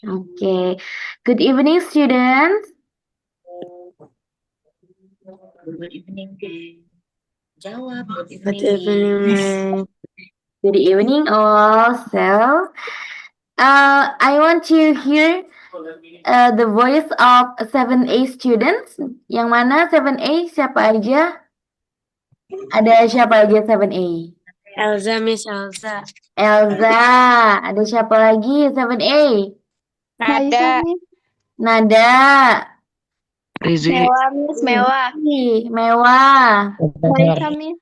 Okay. Good evening, students. Good evening, Dek. Jawab, good Good evening, evening, Miss. Miss. Good evening, all. So, I want to hear the voice of 7A students. Yang mana 7A? Siapa aja? Ada siapa aja 7A? Elza, Miss Elza. Elza. Ada siapa lagi 7A? Ada. Nada. Rizky. Mewah, Miss. Mewah. Mewah. Raisa, Miss.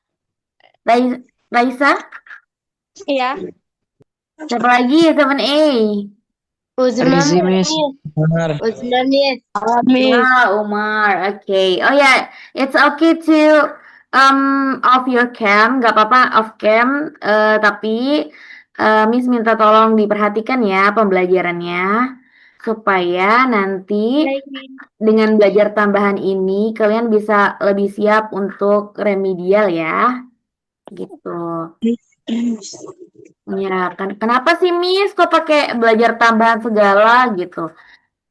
Raisa. Iya. Siapa lagi 7A? Uzma, Rizky, Miss. Uzma, Miss. Umar. Okay. Oh yeah, it's okay to off your cam, nggak apa-apa off cam. Tapi Miss minta tolong diperhatikan ya pembelajarannya supaya nanti dengan belajar tambahan ini kalian bisa lebih siap untuk remedial ya. Gitu. Ya, kenapa sih Miss kok pakai belajar tambahan segala gitu?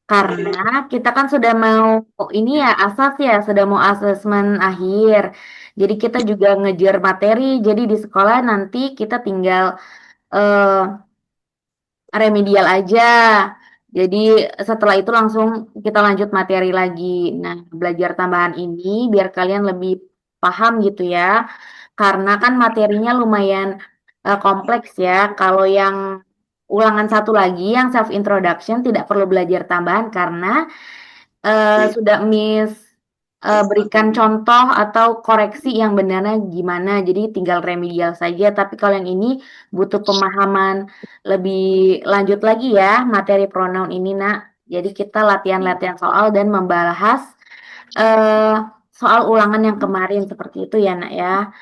Karena kita kan sudah mau ini ya asas ya, sudah mau asesmen akhir. Jadi kita juga ngejar materi. Jadi di sekolah nanti kita tinggal eh, remedial aja. Jadi setelah itu langsung kita lanjut materi lagi. Nah, belajar tambahan ini biar kalian lebih paham gitu ya. Karena kan materinya lumayan kompleks ya. Kalau yang ulangan satu lagi yang self introduction tidak perlu belajar tambahan karena sudah Miss berikan contoh atau koreksi yang benarnya gimana. Jadi tinggal remedial saja. Tapi kalau yang ini butuh pemahaman lebih lanjut lagi ya materi pronoun ini, Nak. Jadi kita latihan-latihan soal dan membahas eh, soal ulangan yang kemarin seperti itu ya, Nak ya.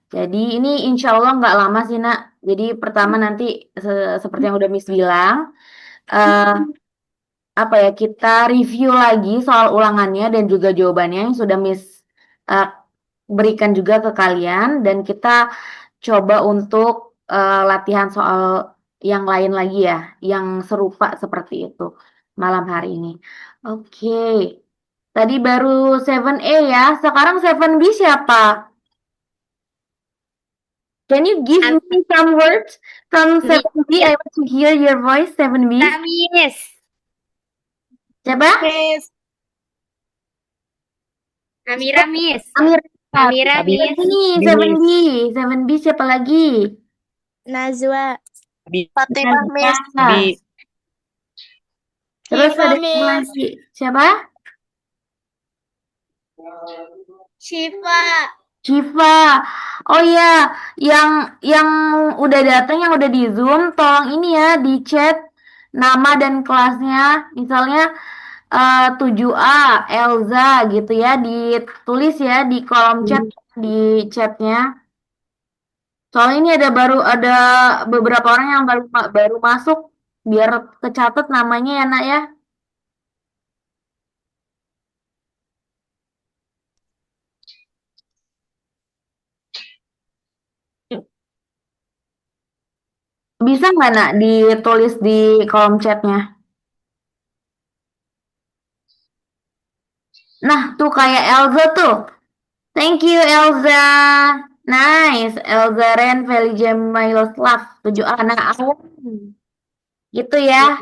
Jadi ini insya Allah nggak lama sih, Nak. Jadi pertama nanti seperti yang udah Miss bilang, eh, apa ya, kita review lagi soal ulangannya dan juga jawabannya yang sudah Miss uh, berikan juga ke kalian dan kita coba untuk latihan soal yang lain lagi ya, yang serupa seperti itu malam hari ini. Oke. Tadi baru 7A ya, sekarang 7B siapa? Can you give me some words from 7B? I want to hear your voice, 7B. Miss. Siapa? Miss. Amira, Miss. Amira. Amira, Miss. Ini 7B. 7B siapa lagi? Najwa. Bi. Fatimah, Miss. Bi. Terus Syifa, ada Miss. yang lagi. Siapa? Syifa. Syifa. Oh iya, yang udah datang, yang udah di Zoom, tolong ini ya di chat nama dan kelasnya. Misalnya 7A Elza gitu ya, ditulis ya di kolom chat di chatnya. Soalnya ini ada beberapa orang yang baru masuk, biar kecatat namanya ya, Nak ya. Bisa nggak, Nak, ditulis di kolom chatnya? Nah, tuh kayak Elza tuh. Thank you, Elza. Nice. Elza Ren Felicia Miloslav. 7A anak awam. Gitu ya.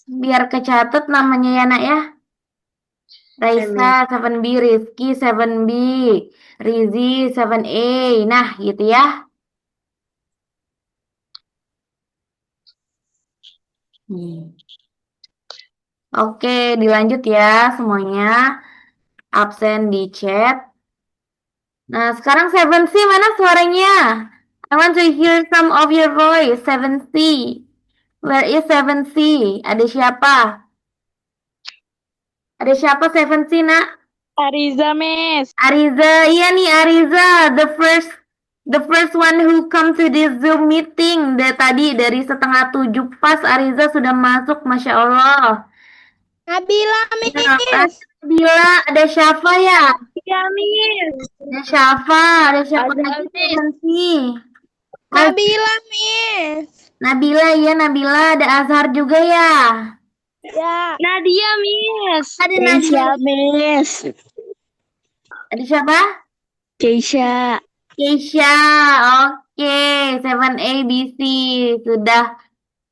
Biar kecatat namanya ya, Nak ya. Raisa 7B, Rizky 7B, Rizi 7A. Nah, gitu ya. Oke, dilanjut ya semuanya. Absen di chat. Nah, sekarang 7C mana suaranya? I want to hear some of your voice. 7C. Where is 7C? Ada siapa? Ada siapa 7C, Nak? Ariza, Miss. Ariza. Iya nih Ariza. The first one who come to this Zoom meeting. Tadi dari 6:30 pas Ariza sudah masuk. Masya Allah. Nabila, Miss. Bila ada Syafa ya? Iya, Miss. Ada Syafa. Ada siapa Ada, lagi Miss. 7C? Nabila, Miss. Nabila ya, Nabila. Ada Azhar juga ya. Ya. Nadia, Miss. Ada Nadia. Miss. Ada siapa? Keisha. Keisha. Oke, 7ABC. Sudah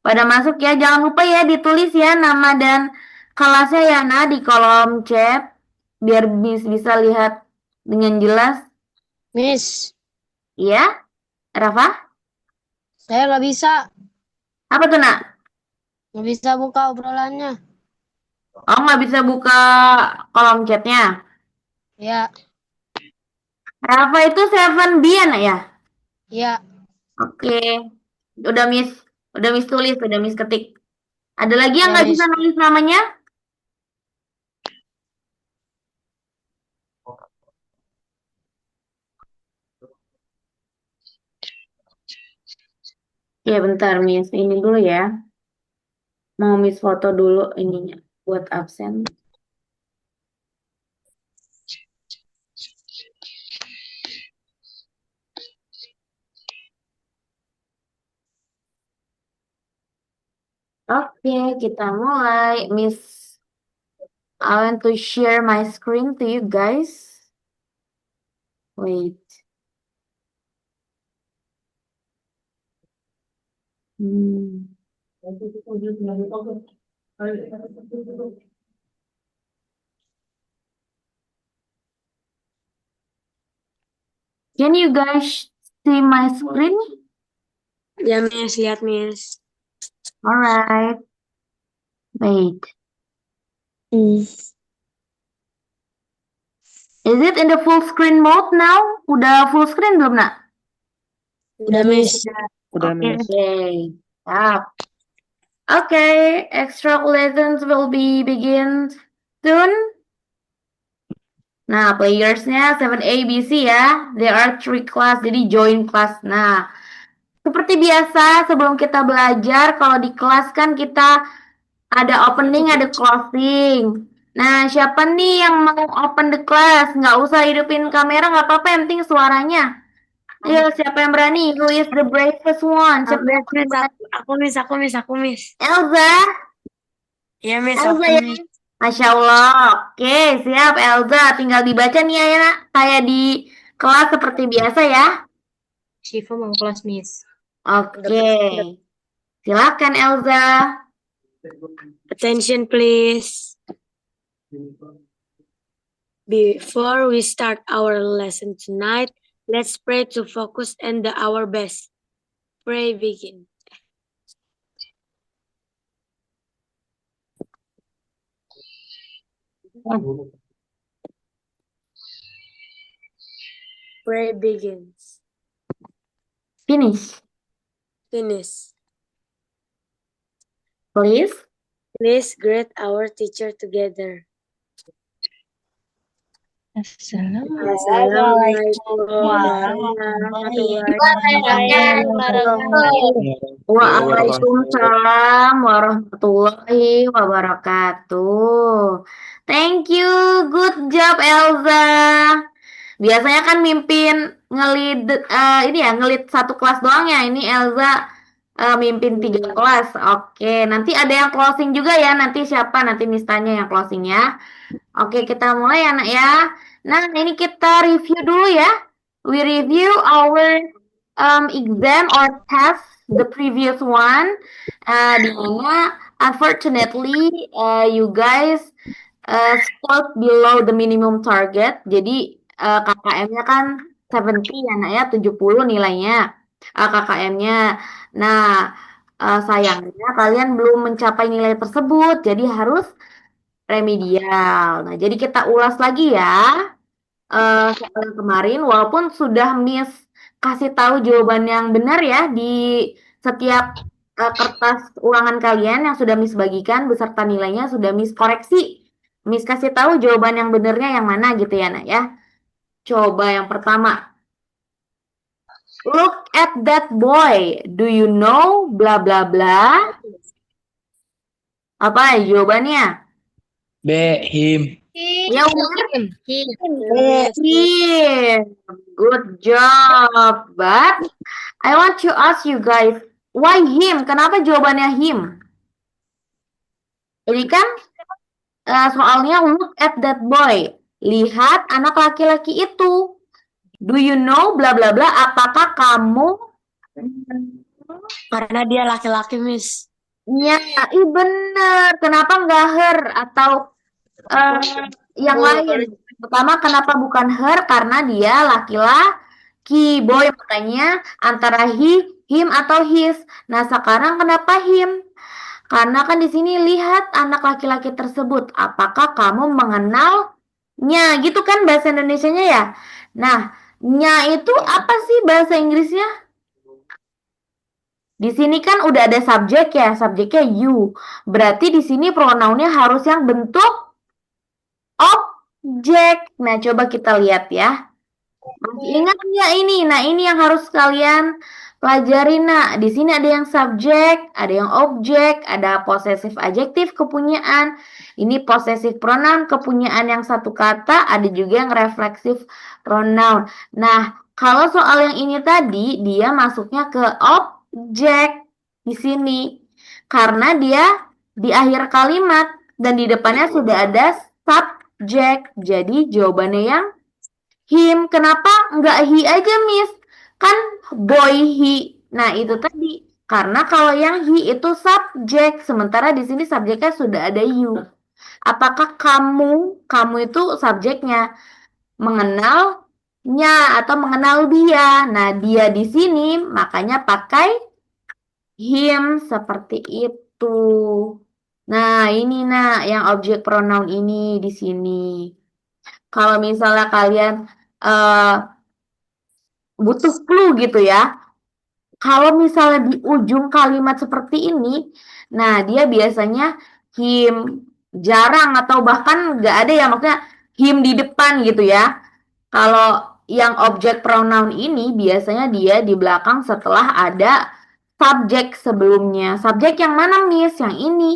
pada masuk ya. Jangan lupa ya ditulis ya nama dan kelasnya ya, Nah, di kolom chat. Biar bisa lihat dengan jelas. Miss, Iya, Rafa? saya nggak bisa. Apa tuh, Nak? Nggak bisa buka obrolannya. Oh, nggak bisa buka kolom chatnya. Ya, Rafa itu 7B ya, Nak ya? ya. Oke. Udah Miss tulis, udah Miss ketik. Ada lagi yang Ya, nggak bisa Miss. nulis namanya? Ya, bentar, Miss. Ini dulu ya. Mau Miss foto dulu ininya buat absen. Oke, kita mulai. Miss, I want to share my screen to you guys. Wait. Hmm. Can you guys see my screen? Ya, Miss. Lihat, Miss. Alright. Wait. Is it in the full screen mode now? Udah full screen belum, Nak? Udah, Miss. Udah, Miss. Okay. Up. Okay, extra lessons will be begin soon. Nah, playersnya 7ABC ya. There are 3 class, jadi join class. Nah, seperti biasa sebelum kita belajar, kalau di kelas kan kita ada opening, ada closing. Nah, siapa nih yang mau open the class? Nggak usah hidupin kamera, nggak apa-apa, yang penting suaranya. Ayo, siapa yang berani? Who is the bravest one? Siapa yang Miss, berani? aku, Miss. Elza? Ya, Miss. Elza Aku, ya? Miss. Masya Allah. Oke, siap Elza. Tinggal dibaca nih ya, Nak. Kayak di kelas seperti biasa ya. Syifa mau kelas, Miss. Oke. Silakan Elza. Attention, please. Before we start our lesson tonight, let's pray to focus and do our best. Pray begin. Pray begins. Finish. Finish. Please. Please greet our teacher together. Assalamualaikum warahmatullahi wabarakatuh. Waalaikumsalam warahmatullahi wabarakatuh. Thank you. Good job, Elza. Biasanya kan mimpin ngelit satu kelas doang ya. Ini Elza mimpin 3 kelas. Oke, nanti ada yang closing juga ya. Nanti siapa? Nanti mistanya yang closing ya. Oke, kita mulai ya, Nak ya. Nah, ini kita review dulu ya. We review our exam or test, the previous one. Di mana unfortunately you guys scored below the minimum target. Jadi KKM-nya kan 70 ya, Nak ya, 70 nilainya KKM-nya. Nah, sayangnya kalian belum mencapai nilai tersebut. Jadi harus remedial. Nah, jadi kita ulas lagi ya soal yang kemarin, walaupun sudah Miss kasih tahu jawaban yang benar ya di setiap kertas ulangan kalian yang sudah Miss bagikan beserta nilainya sudah Miss koreksi. Miss kasih tahu jawaban yang benernya yang mana gitu ya, Nak ya. Coba yang pertama. Look at that boy. Do you know bla bla bla? Apa jawabannya? B. Him. Ya, Umar. Yes. Good job. But I want to ask you guys, Why him? Kenapa jawabannya him? Ini kan soalnya look at that boy. Lihat anak laki-laki itu. Do you know bla bla bla? Apakah kamu Karena dia laki-laki, Miss. ya, bener. Kenapa nggak her atau yang lain? Pertama, kenapa bukan her? Karena dia laki-laki, boy. Makanya antara him atau his. Nah, sekarang kenapa him? Karena kan di sini lihat anak laki-laki tersebut. Apakah kamu mengenalnya? Gitu kan bahasa Indonesianya ya? Nah, nya itu apa sih bahasa Inggrisnya? Di sini kan udah ada subjek ya, subjeknya you. Berarti di sini pronounnya harus yang bentuk objek. Nah, coba kita lihat ya. Masih ingat nggak ini? Nah, ini yang harus kalian pelajari. Nah, di sini ada yang subjek, ada yang objek, ada possessive adjektif kepunyaan. Ini possessive pronoun kepunyaan yang satu kata, ada juga yang reflexive pronoun. Nah, kalau soal yang ini tadi, dia masuknya ke objek di sini. Karena dia di akhir kalimat dan di depannya sudah ada subjek. Jadi jawabannya yang him. Kenapa nggak he aja, Miss? Kan boy he. Nah, itu tadi. Karena kalau yang he itu subjek, sementara di sini subjeknya sudah ada you. Apakah kamu? Kamu itu subjeknya. Mengenalnya atau mengenal dia. Nah, dia di sini makanya pakai him seperti itu. Nah, ini yang objek pronoun ini di sini. Kalau misalnya kalian eh, butuh clue gitu ya. Kalau misalnya di ujung kalimat seperti ini, nah dia biasanya him, jarang atau bahkan nggak ada ya, maksudnya him di depan gitu ya. Kalau yang objek pronoun ini biasanya dia di belakang setelah ada subjek sebelumnya. Subjek yang mana, Miss? Yang ini.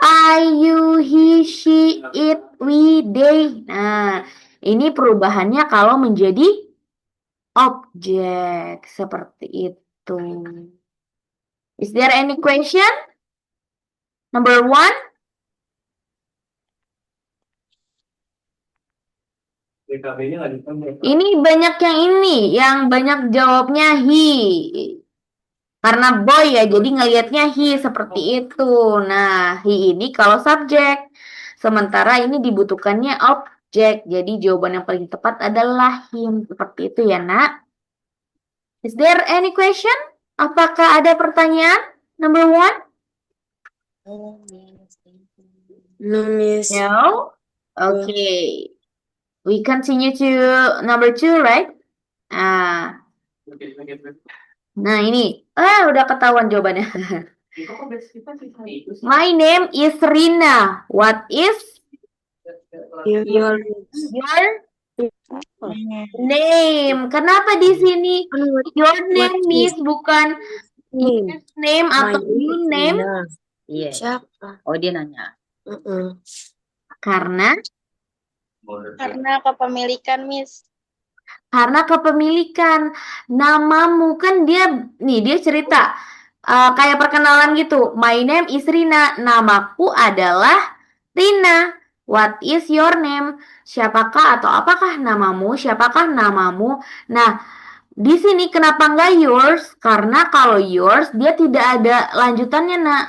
I, you, he, she, it, we, they. Nah, ini perubahannya kalau menjadi objek seperti itu. Is there any question? Number one? Ini banyak yang banyak jawabnya he. Karena boy ya, jadi ngelihatnya he seperti itu. Nah, he ini kalau subjek. Sementara ini dibutuhkannya objek. Jadi jawaban yang paling tepat adalah him. Seperti itu ya, nak. Is there any question? Apakah ada pertanyaan? Number one? No, Miss. No? Okay. We continue to number two, right? Nah ini. Udah ketahuan jawabannya. My name is Rina. What is Your your name? Kenapa di sini your name, Miss, bukan name? his name My atau you name? Iya. Siapa? Oh, dia nanya. Karena kepemilikan, Miss. Karena kepemilikan namamu kan dia cerita kayak perkenalan gitu. My name is Rina. Namaku adalah Rina. What is your name? Siapakah atau apakah namamu? Siapakah namamu? Nah, di sini kenapa nggak yours? Karena kalau yours dia tidak ada lanjutannya, nak.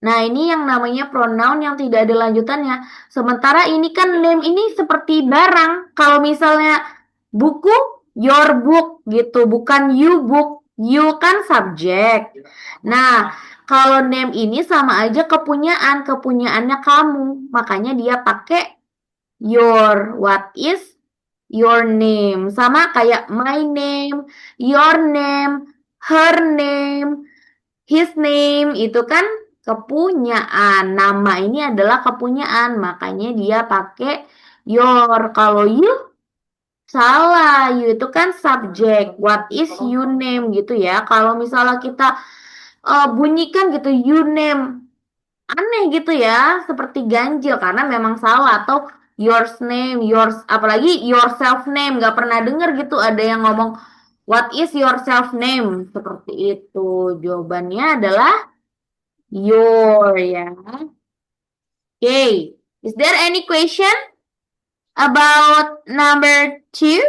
Nah, ini yang namanya pronoun yang tidak ada lanjutannya. Sementara ini kan name ini seperti barang. Kalau misalnya buku, your book gitu, bukan you book. You kan subjek. Nah, kalau name ini sama aja kepunyaannya kamu. Makanya dia pakai your. What is your name? Sama kayak my name, your name, her name, his name, itu kan kepunyaan. Nama ini adalah kepunyaan, makanya dia pakai your. Kalau you salah, you itu kan subjek. What is your name gitu ya. Kalau misalnya kita bunyikan gitu you name, aneh gitu ya, seperti ganjil karena memang salah. Atau yours name, yours, apalagi yourself name, nggak pernah denger gitu ada yang ngomong What is your self name? Seperti itu. Jawabannya adalah your ya. Okay. Is there any question about number 2?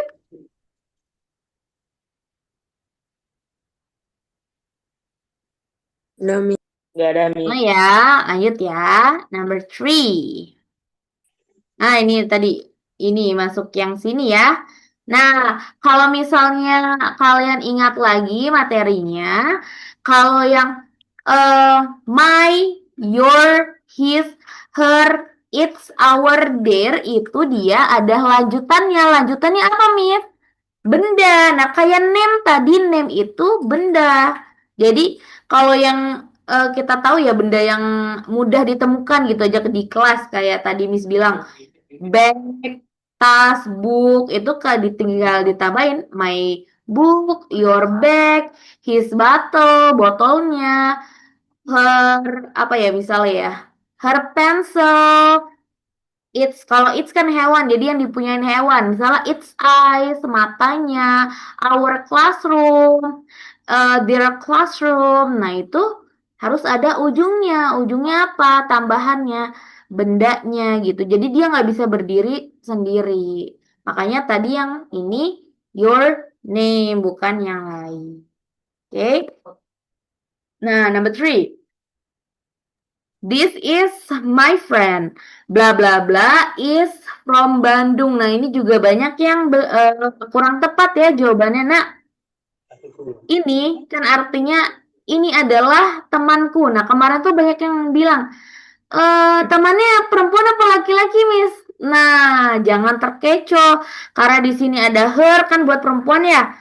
No, Miss. Nggak ada, Mi. Oh ya, lanjut ya. Number 3. Nah, ini tadi. Ini masuk yang sini ya. Nah, kalau misalnya kalian ingat lagi materinya, kalau yang my, your, his, her, it's, our, their itu dia ada lanjutannya. Lanjutannya apa, Miss? Benda. Nah, kayak name tadi, name itu benda. Jadi, kalau yang kita tahu ya benda yang mudah ditemukan gitu aja di kelas kayak tadi Miss bilang bag, tas, book itu tinggal ditambahin my book, your bag, his bottle, botolnya, her apa ya misalnya ya, her pencil, kalau it's kan hewan, jadi yang dipunyain hewan. Misalnya its eyes, matanya, our classroom, their classroom. Nah, itu harus ada ujungnya. Ujungnya apa? Tambahannya, bendanya gitu. Jadi dia nggak bisa berdiri sendiri. Makanya tadi yang ini your name, bukan yang lain. Oke? Nah, number 3. This is my friend. Bla bla bla is from Bandung. Nah, ini juga banyak yang kurang tepat ya jawabannya. Nah, ini kan artinya ini adalah temanku. Nah, kemarin tuh banyak yang bilang, temannya perempuan apa laki-laki, Miss? Nah, jangan terkecoh. Karena di sini ada her kan buat perempuan ya.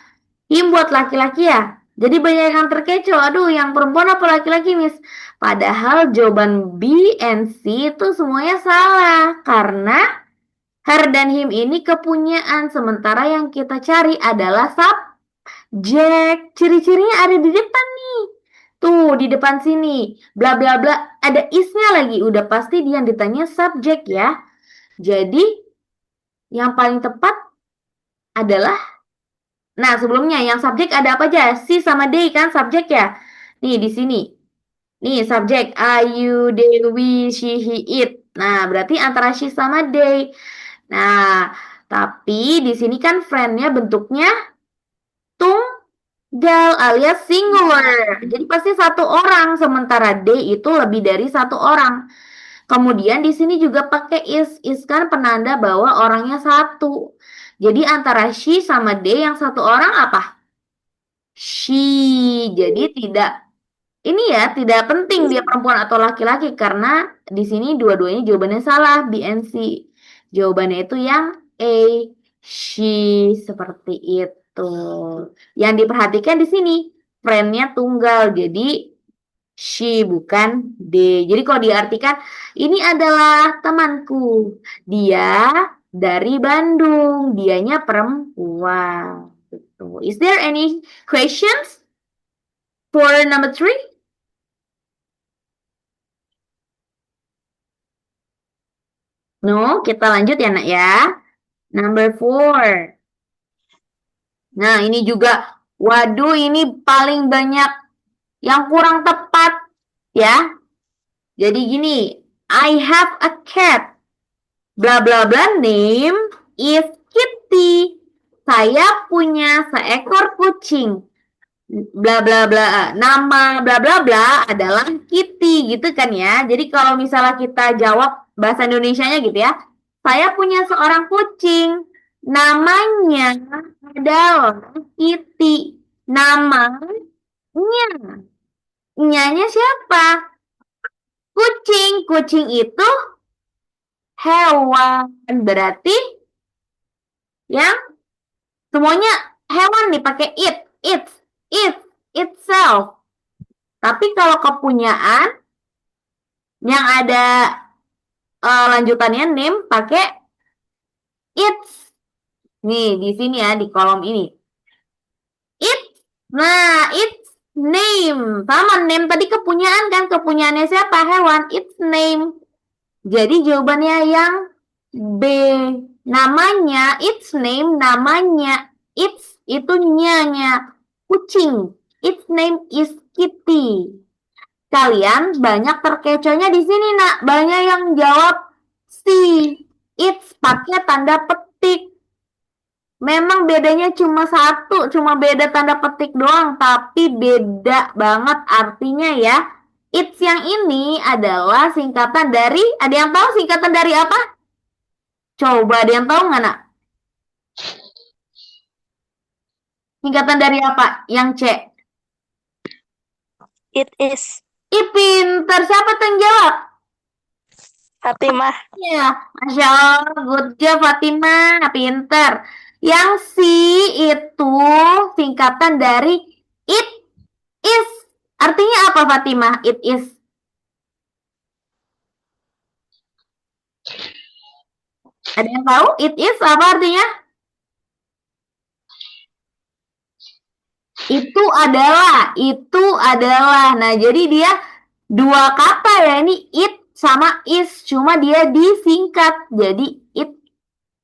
Him buat laki-laki ya. Jadi banyak yang terkecoh. Aduh, yang perempuan apa laki-laki, Miss? Padahal jawaban B and C itu semuanya salah. Karena her dan him ini kepunyaan. Sementara yang kita cari adalah subjek. Ciri-cirinya ada di depan nih. Tuh, di depan sini. Bla bla bla. Ada isnya lagi. Udah pasti dia yang ditanya subjek ya. Jadi, yang paling tepat adalah nah, sebelumnya yang subjek ada apa aja? Si sama they kan subjek ya? Nih, di sini. Nih, subjek. I, you, they, we, she, he, it. Nah, berarti antara she sama they. Nah, tapi di sini kan friend-nya bentuknya tunggal alias singular. Jadi pasti satu orang, sementara they itu lebih dari satu orang. Kemudian di sini juga pakai is. Is kan penanda bahwa orangnya satu. Jadi antara she sama they yang satu orang apa? She. Jadi tidak penting dia perempuan atau laki-laki karena di sini dua-duanya jawabannya salah, B and C. Jawabannya itu yang A, she seperti itu. Yang diperhatikan di sini friend-nya tunggal, jadi she bukan D. Jadi kalau diartikan ini adalah temanku. Dia dari Bandung, dianya perempuan. Gitu. Is there any questions for number 3? No, kita lanjut ya nak ya. Number 4. Nah, ini juga, waduh ini paling banyak yang kurang tepat ya. Jadi gini, I have a cat. Bla bla bla name is Kitty. Saya punya seekor kucing. Bla bla bla. Nama bla bla bla adalah Kitty gitu kan ya. Jadi kalau misalnya kita jawab bahasa Indonesianya gitu ya. Saya punya seorang kucing. Namanya adalah Kitty. Namanya. Nyanya siapa? Kucing. Kucing itu hewan. Berarti yang semuanya hewan nih pakai itself. Tapi kalau kepunyaan yang ada lanjutannya name pakai its. Nih di sini ya di kolom ini. Nah, its name. Sama name tadi kepunyaan kan? Kepunyaannya siapa? Hewan. Its name. Jadi jawabannya yang B. Namanya, its name, namanya. Its itu nyanya. Kucing. Its name is Kitty. Kalian banyak terkecohnya di sini, nak. Banyak yang jawab C. It's pakai tanda petik. Memang bedanya cuma satu, cuma beda tanda petik doang, tapi beda banget artinya ya. It's yang ini adalah singkatan dari, ada yang tahu singkatan dari apa? Coba ada yang tahu nggak, nak? Singkatan dari apa? Yang C. It is. Ih, pinter. Siapa tuh yang jawab? Fatimah. Ya, Masya Allah, good job Fatimah, pinter. Yang C itu singkatan dari it is. Artinya apa Fatimah? It is. Ada yang tahu? It is apa artinya? Itu adalah. Nah, jadi dia dua kata ya, ini it sama is, cuma dia disingkat. Jadi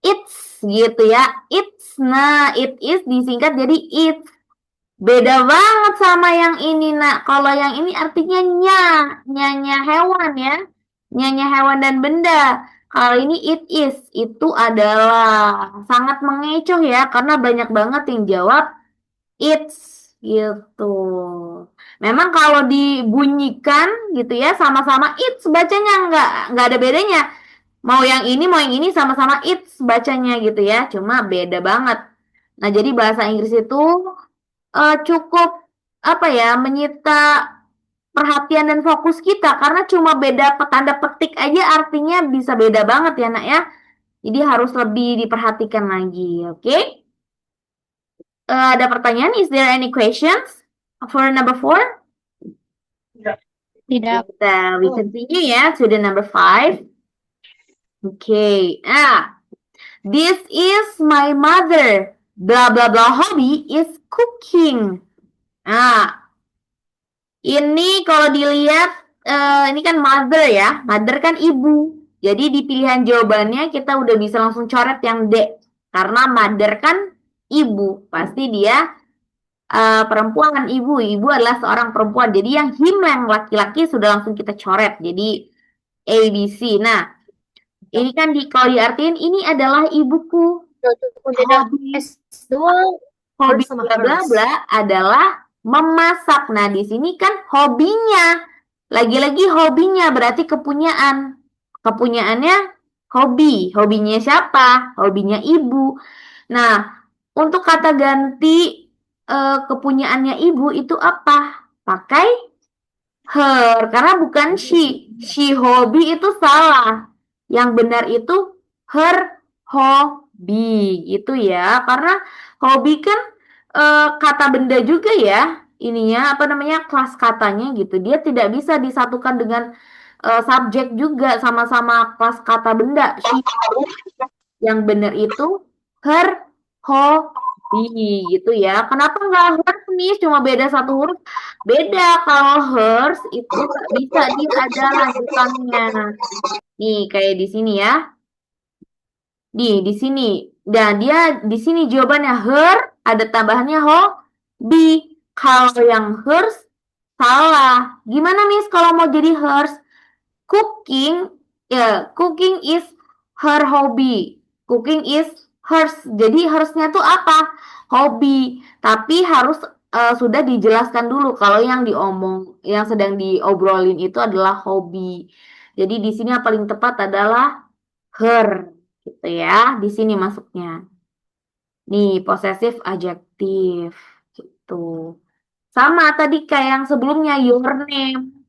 it's gitu ya. It's. Nah, it is disingkat jadi it. Beda banget sama yang ini, nak. Kalau yang ini artinya nyanya hewan ya. Nyanya hewan dan benda. Kalau ini it is, itu adalah. Sangat mengecoh ya, karena banyak banget yang jawab it's gitu. Memang kalau dibunyikan gitu ya, sama-sama it's bacanya nggak ada bedanya. Mau yang ini sama-sama it's bacanya gitu ya, cuma beda banget. Nah, jadi bahasa Inggris itu cukup apa ya, menyita perhatian dan fokus kita karena cuma beda tanda petik aja artinya bisa beda banget ya, nak ya. Jadi harus lebih diperhatikan lagi, oke? Ada pertanyaan? Is there any questions for number 4? Tidak. We continue ya to the number 5. Okay. This is my mother. Blah blah blah hobby is cooking. Ini kalau dilihat ini kan mother ya. Mother kan ibu. Jadi di pilihan jawabannya kita udah bisa langsung coret yang D. Karena mother kan ibu. Pasti dia perempuan, ibu adalah seorang perempuan. Jadi yang him yang laki-laki sudah langsung kita coret. Jadi A, B, C. Nah, ini kan kalau diartiin ini adalah ibuku. Hobi sama bla bla hers. bla adalah memasak. Nah, di sini kan hobinya. Lagi-lagi hobinya berarti kepunyaan. Kepunyaannya hobi. Hobinya siapa? Hobinya ibu. Nah, untuk kata ganti kepunyaannya ibu itu apa? Pakai her, karena bukan she. She hobi itu salah. Yang benar itu her hobi gitu ya. Karena hobi kan kata benda juga ya. Ininya apa namanya? Kelas katanya gitu. Dia tidak bisa disatukan dengan subjek juga, sama-sama kelas kata benda. Yang benar itu her hobi gitu ya. Kenapa nggak hers nih? Cuma beda satu huruf. Beda kalau hers itu nggak bisa dia ada lanjutannya. Nih kayak di sini ya. Di sini. Dan dia di sini jawabannya her, ada tambahannya hobi. Kalau yang hers salah. Gimana Miss kalau mau jadi hers? Cooking is her hobby. Cooking is hers. Jadi harusnya tuh apa? Hobi. Tapi harus sudah dijelaskan dulu kalau yang sedang diobrolin itu adalah hobi. Jadi di sini yang paling tepat adalah her gitu ya. Di sini masuknya. Nih, possessive adjective gitu. Sama tadi kayak yang sebelumnya your name,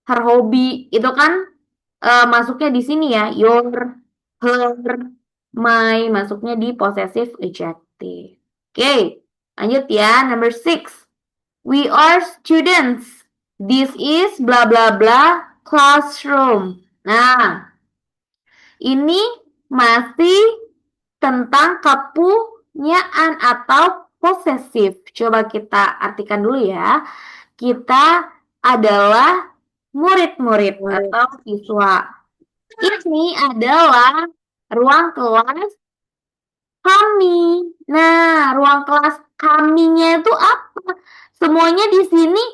her hobby itu kan masuknya di sini ya, your, her, my, masuknya di possessive adjective. Oke, lanjut ya, number 6. We are students. This is bla bla bla classroom. Nah, ini masih tentang kepunyaan atau possessive. Coba kita artikan dulu ya. Kita adalah murid-murid atau siswa. Ini adalah ruang kelas kami. Nah, ruang kelas kaminya itu apa? Semuanya di sini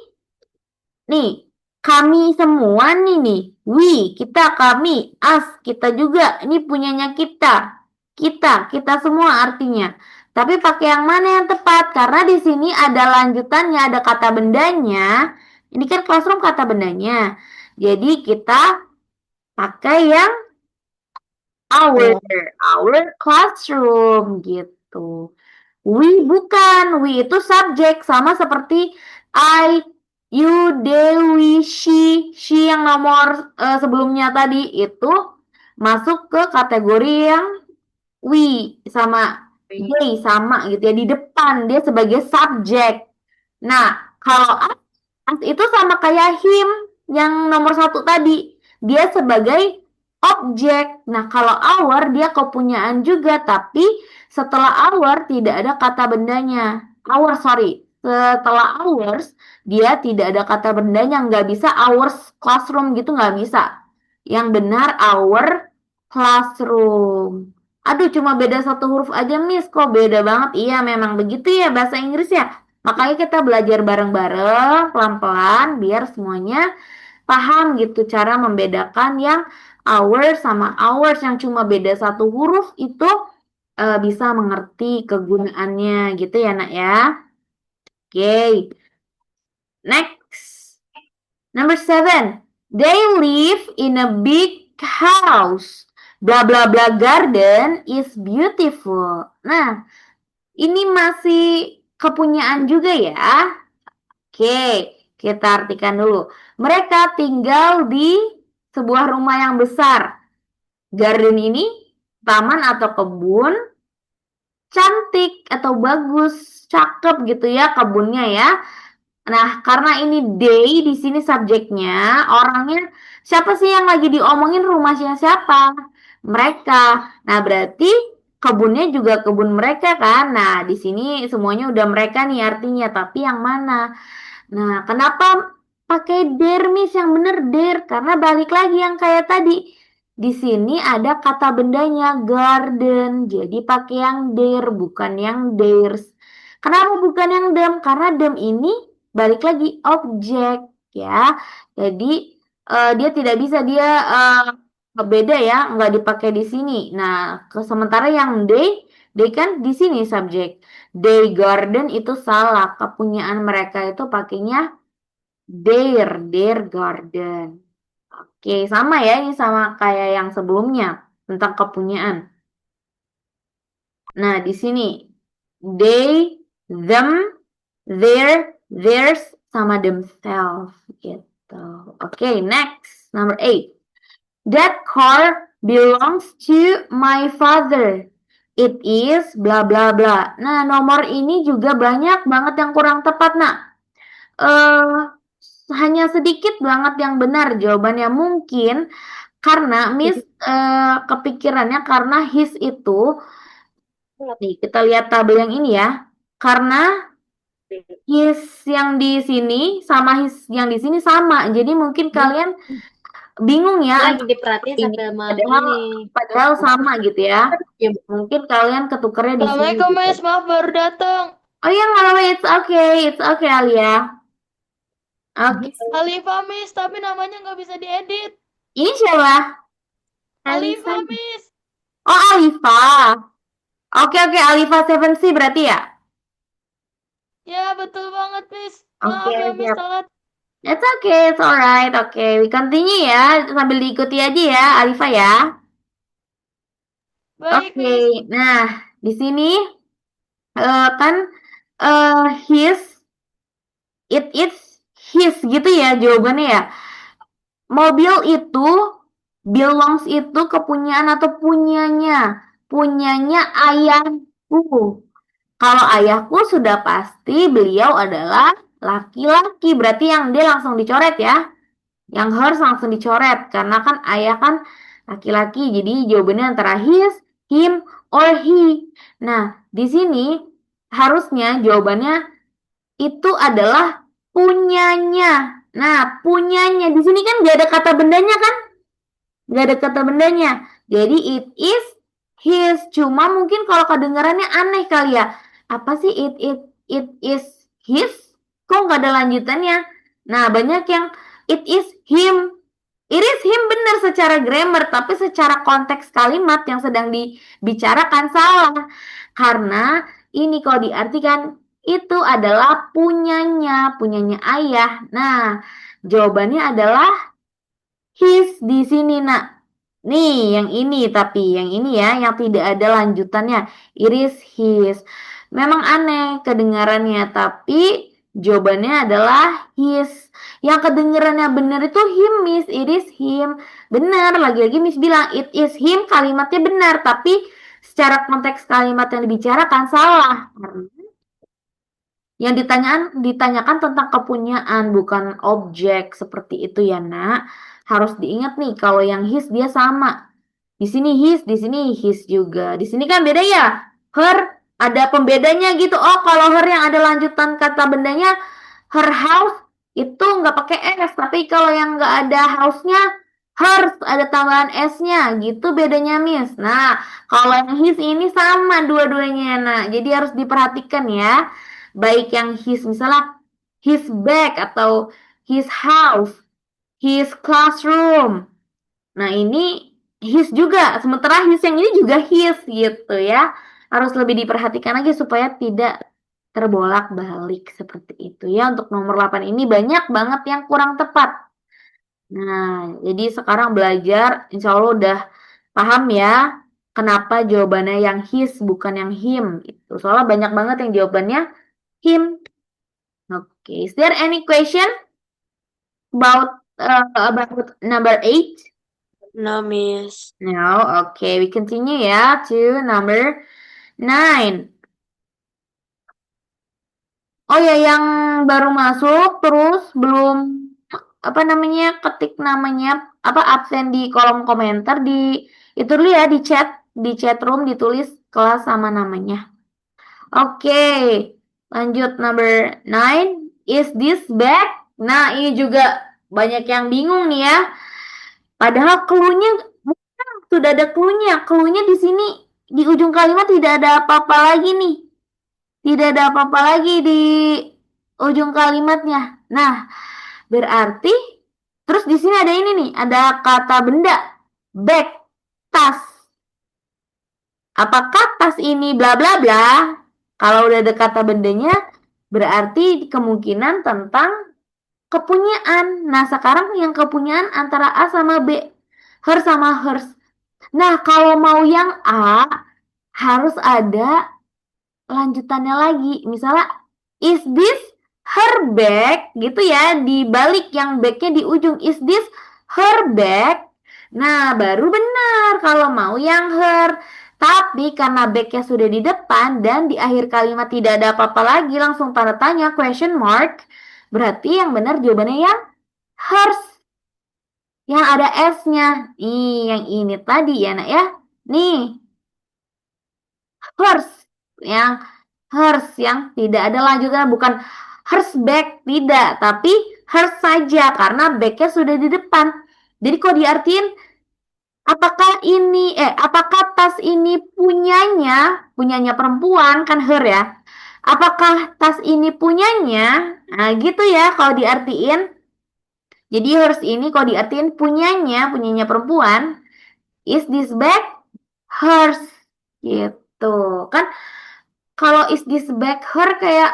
nih, kami semua nih. We, kita, kami, us, kita juga. Ini punyanya kita. Kita semua artinya. Tapi pakai yang mana yang tepat? Karena di sini ada lanjutannya, ada kata bendanya. Ini kan classroom kata bendanya. Jadi kita pakai yang our classroom gitu. We bukan, we itu subjek sama seperti I, you, they, we, she yang nomor sebelumnya tadi itu masuk ke kategori yang we sama they sama gitu ya di depan dia sebagai subjek. Nah, kalau as itu sama kayak him yang nomor satu tadi dia sebagai objek. Nah, kalau our dia kepunyaan juga, tapi setelah our tidak ada kata bendanya. Setelah ours dia tidak ada kata bendanya, nggak bisa ours classroom gitu, nggak bisa. Yang benar our classroom. Aduh, cuma beda satu huruf aja, Miss. Kok beda banget? Iya, memang begitu ya bahasa Inggris ya. Makanya kita belajar bareng-bareng, pelan-pelan, biar semuanya paham gitu cara membedakan yang our sama ours yang cuma beda satu huruf itu bisa mengerti kegunaannya gitu ya nak ya. Oke, next. Number 7. They live in a big house. Blah blah blah garden is beautiful. Nah, ini masih kepunyaan juga ya. Oke, kita artikan dulu. Mereka tinggal di sebuah rumah yang besar. Garden ini taman atau kebun, cantik atau bagus, cakep gitu ya kebunnya ya. Nah, karena ini they di sini subjeknya, orangnya siapa sih yang lagi diomongin rumahnya siapa? Mereka. Nah, berarti kebunnya juga kebun mereka kan. Nah, di sini semuanya udah mereka nih artinya, tapi yang mana? Nah, kenapa pakai there, Miss? Yang bener there, karena balik lagi yang kayak tadi. Di sini ada kata bendanya garden, jadi pakai yang there, bukan yang theirs. Kenapa bukan yang them? Karena them ini balik lagi objek ya. Jadi dia tidak bisa dia beda ya, nggak dipakai di sini. Nah, sementara yang they kan di sini subjek. They garden itu salah. Kepunyaan mereka itu pakainya their garden. Oke, sama ya ini sama kayak yang sebelumnya tentang kepunyaan. Nah, di sini they, them, their, theirs sama themselves gitu. Oke, next. Number 8. That car belongs to my father. It is bla bla bla. Nah, nomor ini juga banyak banget yang kurang tepat, nak. Hanya sedikit banget yang benar jawabannya mungkin karena Miss kepikirannya karena his itu nih kita lihat tabel yang ini ya. Karena his yang di sini sama his yang di sini sama. Jadi mungkin kalian bingung ya Lagi diperhatiin ini sampai sama padahal sama gitu ya. Ya. Mungkin kalian ketukernya di sini. Assalamualaikum, Gitu. Miss. Maaf baru datang. Oh iya, nggak apa-apa, it's okay Alia. Oke, Alifa, Miss, tapi namanya nggak bisa diedit. ini siapa? Alifa, Miss. Oh, Alifa. Oke, Alifa 7C berarti ya? Ya, betul banget, Miss. Maaf Oke, ya, Miss, siap. telat. It's okay, it's alright. Oke, we continue ya. Sambil diikuti aja ya, Alifa ya. Baik, Oke, Miss. nah di sini kan his, it's his gitu ya jawabannya ya. Mobil itu belongs itu kepunyaan atau punyanya ayahku. Kalau ayahku sudah pasti beliau adalah laki-laki. Berarti yang dia langsung dicoret ya. Yang harus langsung dicoret. Karena kan ayah kan laki-laki. Jadi jawabannya antara his, him, or he. Nah, di sini harusnya jawabannya itu adalah punyanya. Nah, punyanya. Di sini kan gak ada kata bendanya kan? Gak ada kata bendanya. Jadi it is his. Cuma mungkin kalau kedengarannya aneh kali ya. Apa sih it is his? Kok nggak ada lanjutannya? Nah, banyak yang it is him. It is him benar secara grammar, tapi secara konteks kalimat yang sedang dibicarakan salah. Karena ini kalau diartikan itu adalah punyanya ayah. Nah, jawabannya adalah his di sini, nak. Nih, yang ini tapi yang ini ya, yang tidak ada lanjutannya. It is his. Memang aneh kedengarannya, tapi jawabannya adalah his. Yang kedengarannya benar itu him, Miss. It is him. Benar, lagi-lagi Miss bilang it is him, kalimatnya benar, tapi secara konteks kalimat yang dibicarakan salah. Yang ditanyakan tentang kepunyaan, bukan objek seperti itu ya, nak. Harus diingat nih, kalau yang his dia sama. Di sini his, di sini his juga. Di sini kan beda ya. Her ada pembedanya gitu. Oh, kalau her yang ada lanjutan kata bendanya her house itu nggak pakai s, tapi kalau yang nggak ada house-nya hers ada tambahan s-nya gitu bedanya, Miss. Nah, kalau yang his ini sama dua-duanya, nah. Jadi harus diperhatikan ya. Baik yang his misalnya his bag atau his house, his classroom. Nah, ini his juga. Sementara his yang ini juga his gitu ya. Harus lebih diperhatikan lagi supaya tidak terbolak-balik seperti itu ya. Untuk nomor 8 ini banyak banget yang kurang tepat. Nah, jadi sekarang belajar insya Allah udah paham ya kenapa jawabannya yang his bukan yang him gitu. Soalnya banyak banget yang jawabannya him. Okay, is there any question about number 8? No, Miss. No, okay, we continue ya to number 9. Oh ya, yang baru masuk terus belum apa namanya ketik namanya apa absen di kolom komentar di itu dulu ya di chat room ditulis kelas sama namanya. Oke, lanjut number 9. Is this bag? Nah, ini juga banyak yang bingung nih ya. Padahal clue-nya sudah ada clue-nya. Clue-nya di sini di ujung kalimat tidak ada apa-apa lagi nih. Tidak ada apa-apa lagi di ujung kalimatnya. Nah, berarti terus di sini ada ini nih, ada kata benda. Bag, tas. Apakah tas ini bla bla bla? Kalau udah ada kata bendanya, berarti kemungkinan tentang kepunyaan. Nah, sekarang yang kepunyaan antara A sama B. Her sama hers. Nah, kalau mau yang A, harus ada lanjutannya lagi. Misalnya, is this her bag? Gitu ya, di balik yang bagnya di ujung. Is this her bag? Nah, baru benar kalau mau yang her. Tapi karena bagnya sudah di depan dan di akhir kalimat tidak ada apa-apa lagi, langsung tanda tanya, question mark. Berarti yang benar jawabannya yang hers. Yang ada S-nya. Nih, yang ini tadi ya, nak ya. Nih, hers. Yang hers, yang tidak ada lanjutannya. Bukan hers bag, tidak. Tapi hers saja, karena bagnya sudah di depan. Jadi kok diartiin, apakah tas ini punyanya perempuan, kan her ya. Apakah tas ini punyanya? Nah, gitu ya kalau diartiin. Jadi hers ini kalau diartiin punyanya perempuan. Is this bag hers? Gitu. Kan kalau is this bag her kayak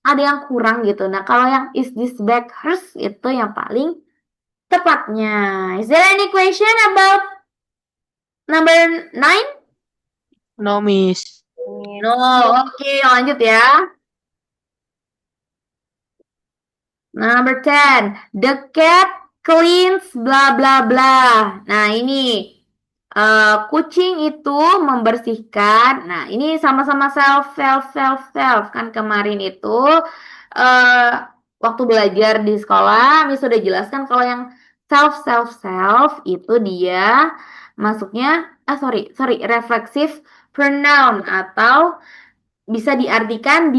ada yang kurang gitu. Nah, kalau yang is this bag hers itu yang paling tepatnya. Is there any question about number 9? No, Miss. No, oke, lanjut ya. Number 10. The cat cleans bla bla bla. Nah, ini kucing itu membersihkan. Nah, ini sama-sama self kan kemarin itu waktu belajar di sekolah, Miss sudah jelaskan kalau yang self itu dia masuknya reflexive pronoun atau bisa diartikan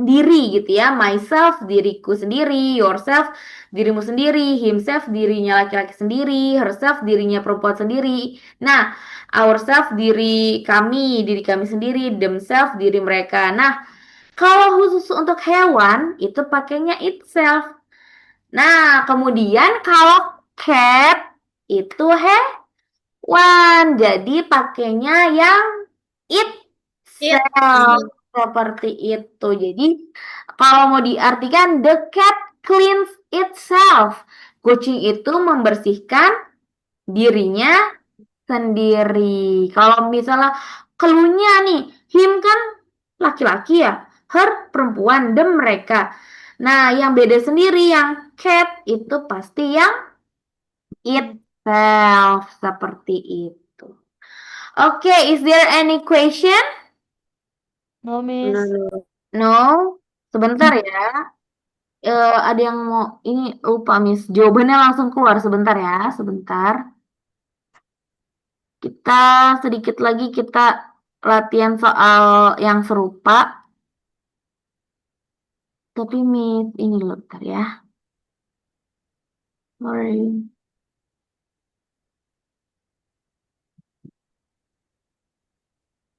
diri gitu ya. Myself, diriku sendiri. Yourself, dirimu sendiri. Himself, dirinya laki-laki sendiri. Herself, dirinya perempuan sendiri. Nah, ourselves, diri kami sendiri. Themselves, diri mereka. Nah, kalau khusus untuk hewan, itu pakainya itself. Nah, kemudian kalau cat, itu hewan. Jadi pakainya yang itself. Seperti itu. Jadi, kalau mau diartikan, the cat cleans itself. Kucing itu membersihkan dirinya sendiri. Kalau misalnya keluhnya nih, him kan laki-laki ya, her perempuan, them mereka. Nah, yang beda sendiri yang cat itu pasti yang itself seperti itu. Oke, is there any question? No, Miss. No? Sebentar ya. Ada yang mau ini lupa Miss. Jawabannya langsung keluar sebentar ya, sebentar. Kita sedikit lagi kita latihan soal yang serupa. Tapi Miss ini loh, bentar ya. Sorry.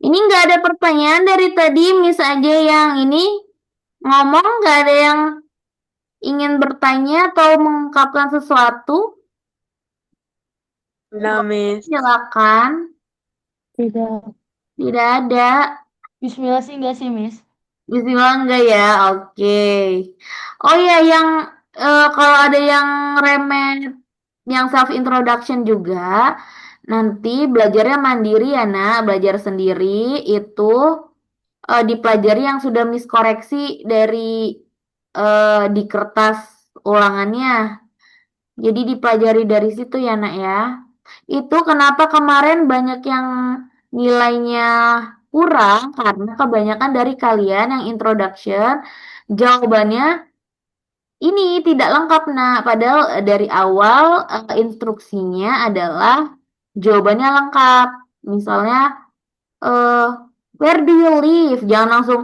Ini nggak ada pertanyaan dari tadi, Miss aja yang ini ngomong, nggak ada yang ingin bertanya atau mengungkapkan sesuatu. No, Miss. Silakan. Tidak. Tidak ada. Bismillah sih enggak sih, Miss? Bismillah enggak ya? Oke. Oh ya, yang kalau ada yang remet, yang self introduction juga, nanti belajarnya mandiri ya, Nak. Belajar sendiri itu dipelajari yang sudah Miss koreksi dari di kertas ulangannya. Jadi dipelajari dari situ ya, Nak ya. Itu kenapa kemarin banyak yang nilainya kurang karena kebanyakan dari kalian yang introduction jawabannya ini tidak lengkap, Nak. Padahal dari awal instruksinya adalah jawabannya lengkap. Misalnya eh where do you live? Jangan langsung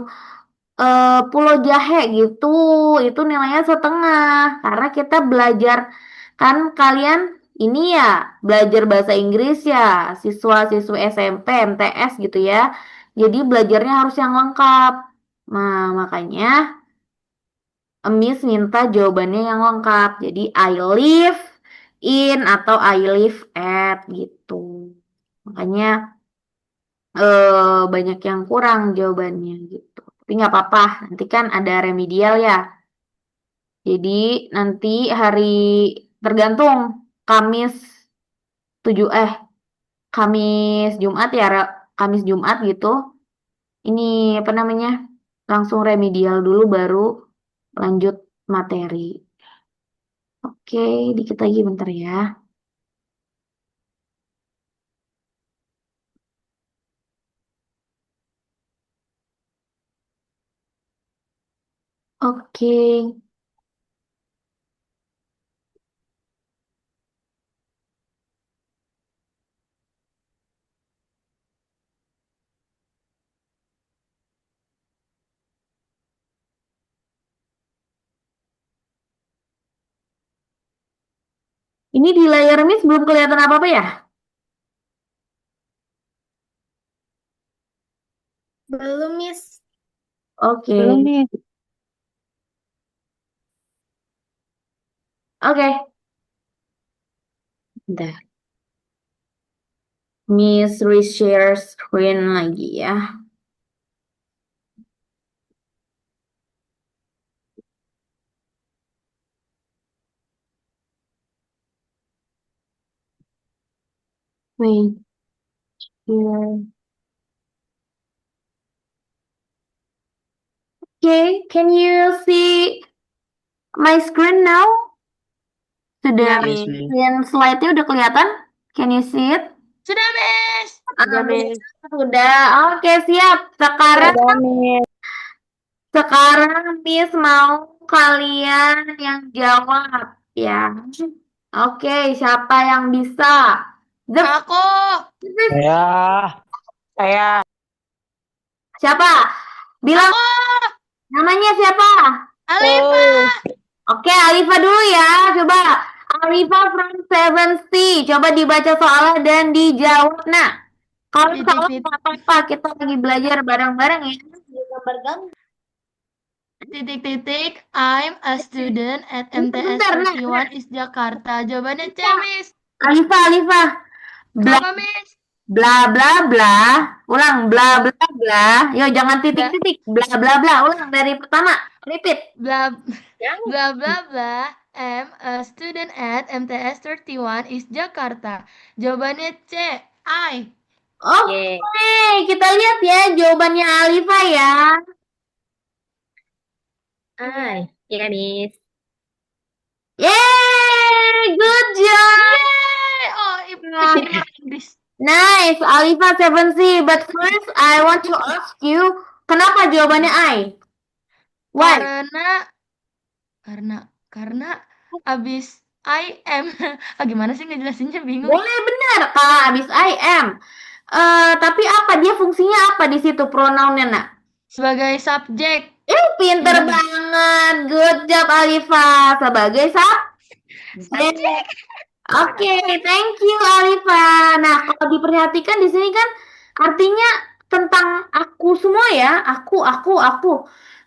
Pulau Jahe gitu. Itu nilainya setengah karena kita belajar kan kalian ini ya belajar bahasa Inggris ya, siswa-siswa SMP, MTS gitu ya. Jadi belajarnya harus yang lengkap. Nah, makanya Miss minta jawabannya yang lengkap. Jadi I live in atau I live at gitu. Makanya banyak yang kurang jawabannya gitu. Tapi nggak apa-apa, nanti kan ada remedial ya. Jadi nanti hari tergantung Kamis 7 Kamis Jumat ya, Kamis Jumat gitu. Ini apa namanya? Langsung remedial dulu baru lanjut materi. Oke, dikit lagi bentar ya. Oke. Ini di layar Miss belum kelihatan apa-apa ya? Belum, Miss. Oke. Belum, Miss. Oke. Bentar. Miss reshare screen lagi ya. Wait. Here. Okay, can you see my screen now? Sudah, Ya, Yes, Miss. Miss. screen slide-nya udah kelihatan? Can you see it? Sudah, Miss. Sudah, Miss. Sudah. Oke, siap. Sekarang Miss mau kalian yang jawab ya. Oke, siapa yang bisa? The Aku. Saya siapa? Bilang Aku. Namanya siapa? Alifa. Oke, Alifa dulu ya. Coba Alifa from 7C. Coba dibaca soalnya dan dijawab. Nah, kalau Titik, salah titik. nggak apa-apa. Kita lagi belajar bareng-bareng ya. Titik. I'm a student at MTS Bentar, nah. 31 is Jakarta. Jawabannya C, Miss. Alifa. Bla Kenapa, Miss? bla bla bla. Ulang bla bla bla. Yo, jangan titik-titik. Bla bla bla. Ulang dari pertama. Repeat. Blah blah blah blah. I'm a student at MTS 31 is Jakarta. Jawabannya C. I. Oke, kita lihat ya jawabannya Alifa ya. Ya, Miss. Yeay, good job. Yeay! Oh, pintar Inggris. Nice, Alifa 7C. But first, I want to ask you, kenapa jawabannya I? Why? Karena abis I am. Gimana sih ngejelasinnya bingung. Boleh benar, kalau habis I am. Tapi apa dia fungsinya apa di situ pronounnya, nak? Sebagai subjek. Pinter banget. Good job, Alifa. Sebagai subjek. Oke, thank you, Alifa. Nah, kalau diperhatikan di sini kan artinya tentang aku semua ya. Aku.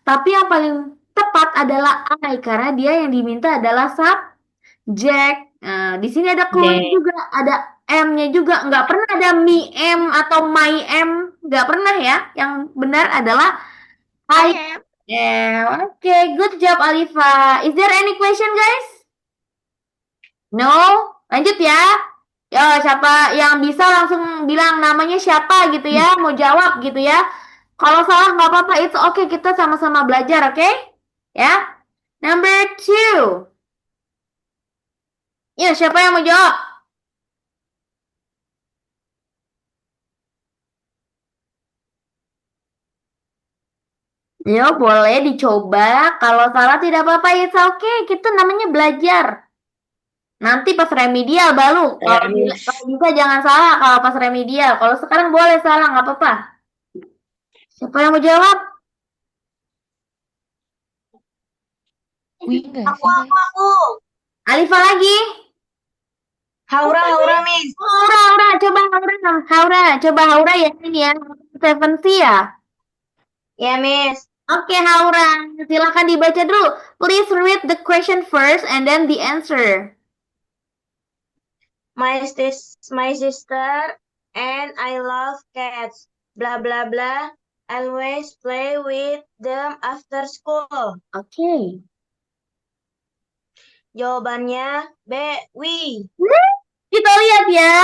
Tapi yang paling tepat adalah I, karena dia yang diminta adalah subjek. Nah, di sini ada keluarnya juga, ada M-nya juga. Nggak pernah ada me M atau my M. Nggak pernah ya. Yang benar adalah I I am. am. Oke, good job, Alifa. Is there any question, guys? No? Lanjut ya. Yo, siapa yang bisa langsung bilang namanya siapa gitu ya, mau jawab gitu ya. Kalau salah nggak apa-apa, it's okay, kita sama-sama belajar, oke? Ya. Number 2. Ya, siapa yang mau jawab? Yo, boleh dicoba. Kalau salah tidak apa-apa, it's okay. Kita namanya belajar. Nanti pas remedial baru. Kalau bisa jangan salah kalau pas remedial. Kalau sekarang boleh salah, nggak apa-apa. Siapa yang mau jawab? Wih, enggak sih, guys. Alifa lagi? Haura, Miss. Haura. Coba Haura ya ini ya. 7C ya? Ya, Miss. Oke, Haura. Silakan dibaca dulu. Please read the question first and then the answer. My sister and I love cats. Blah blah blah. Always play with them after school. Oke. Jawabannya B. Wi. Kita lihat ya.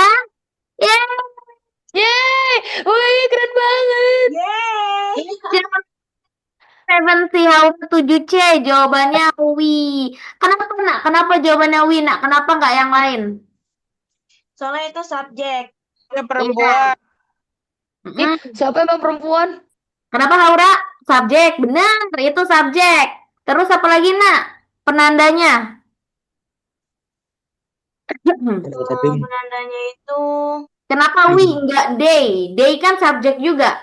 Yeay! Wih, keren banget. Yeay. 7C Haura 7C jawabannya Wi. Kenapa nak? Kenapa jawabannya Wi nak? Kenapa nggak yang lain? Soalnya itu subjek. Perempuan. Siapa emang perempuan? Kenapa Haura? Subjek, benar, itu subjek. Terus apa lagi nak? Penandanya. Penandanya itu Kenapa we nggak they? They kan subjek juga.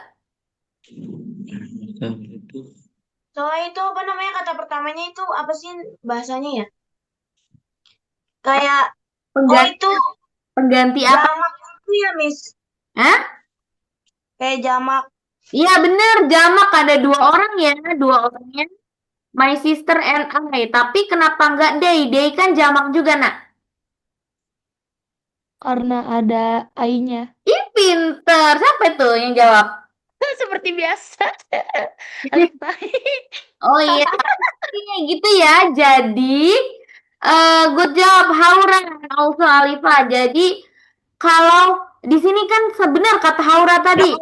soalnya itu apa namanya kata pertamanya itu apa sih bahasanya ya? Kayak itu Pengganti apa? jamak itu ya, Miss. Hah? Kayak jamak. Iya bener, jamak ada 2 orang ya, 2 orangnya. My sister and I. Tapi kenapa nggak they? They kan jamak juga nak. Karena ada I-nya. Ih pinter. Siapa itu yang jawab? Seperti biasa. Alifa. Oh iya, gitu ya. Jadi, good job Haura, also Alifa. Jadi, kalau di sini kan sebenar kata Haura tadi,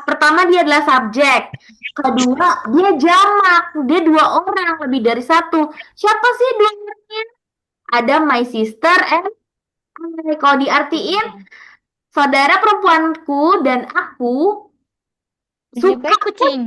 pertama dia adalah subjek, kedua dia jamak, dia 2 orang, lebih dari 1. Siapa sih 2 orangnya? Ada my sister and I. Kalau diartiin, saudara perempuanku dan aku suka Menyukai kucing.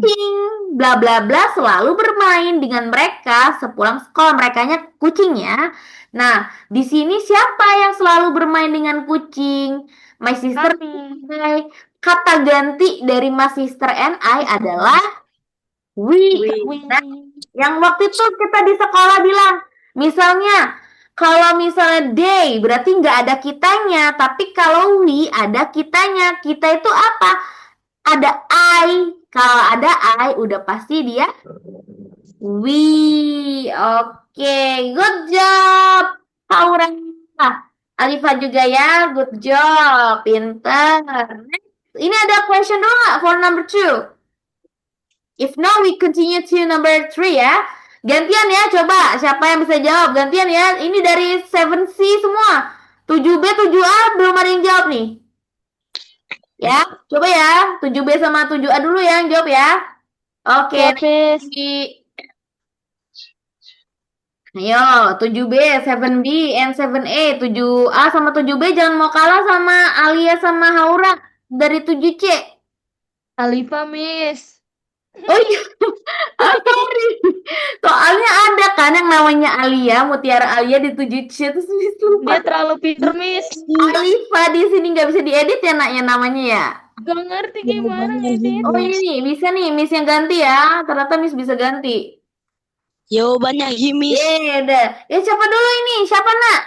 bla bla bla, selalu bermain dengan mereka sepulang sekolah. Merekanya kucing ya. Nah, di sini siapa yang selalu bermain dengan kucing? My sister and I. Kata ganti dari my sister and I adalah We. We. Nah, yang waktu itu kita di sekolah bilang, misalnya, kalau misalnya they berarti nggak ada kitanya, tapi kalau we ada kitanya. Kita itu apa? Ada I. Kalau ada I, udah pasti dia we. Oke, good job. Aura. Alifa juga ya, good job. Pinter. Next. Ini ada question dulu nggak for number 2? If no, we continue to number 3 ya. Gantian ya, coba. Siapa yang bisa jawab? Gantian ya. Ini dari 7C semua. 7B, 7A belum ada yang jawab nih. Ya, coba ya. 7B sama 7A dulu ya yang jawab ya. Oke, Ya, Miss. ayo 7B, 7B, and 7A. 7A sama 7B jangan mau kalah sama Alia sama Haura dari 7C. Alifa, Miss. Oh iya, sorry. Soalnya ada kan yang namanya Alia, Mutiara Alia di 7C, terus Miss Dia lupa. terlalu pinter, Miss. Alifa di sini nggak bisa diedit ya nak ya namanya ya. Gak ngerti gimana ngedit. Oh ini nih, bisa nih Miss yang ganti ya. Ternyata Miss bisa ganti. Jawabannya Himis. Udah. Ya siapa dulu ini? Siapa nak?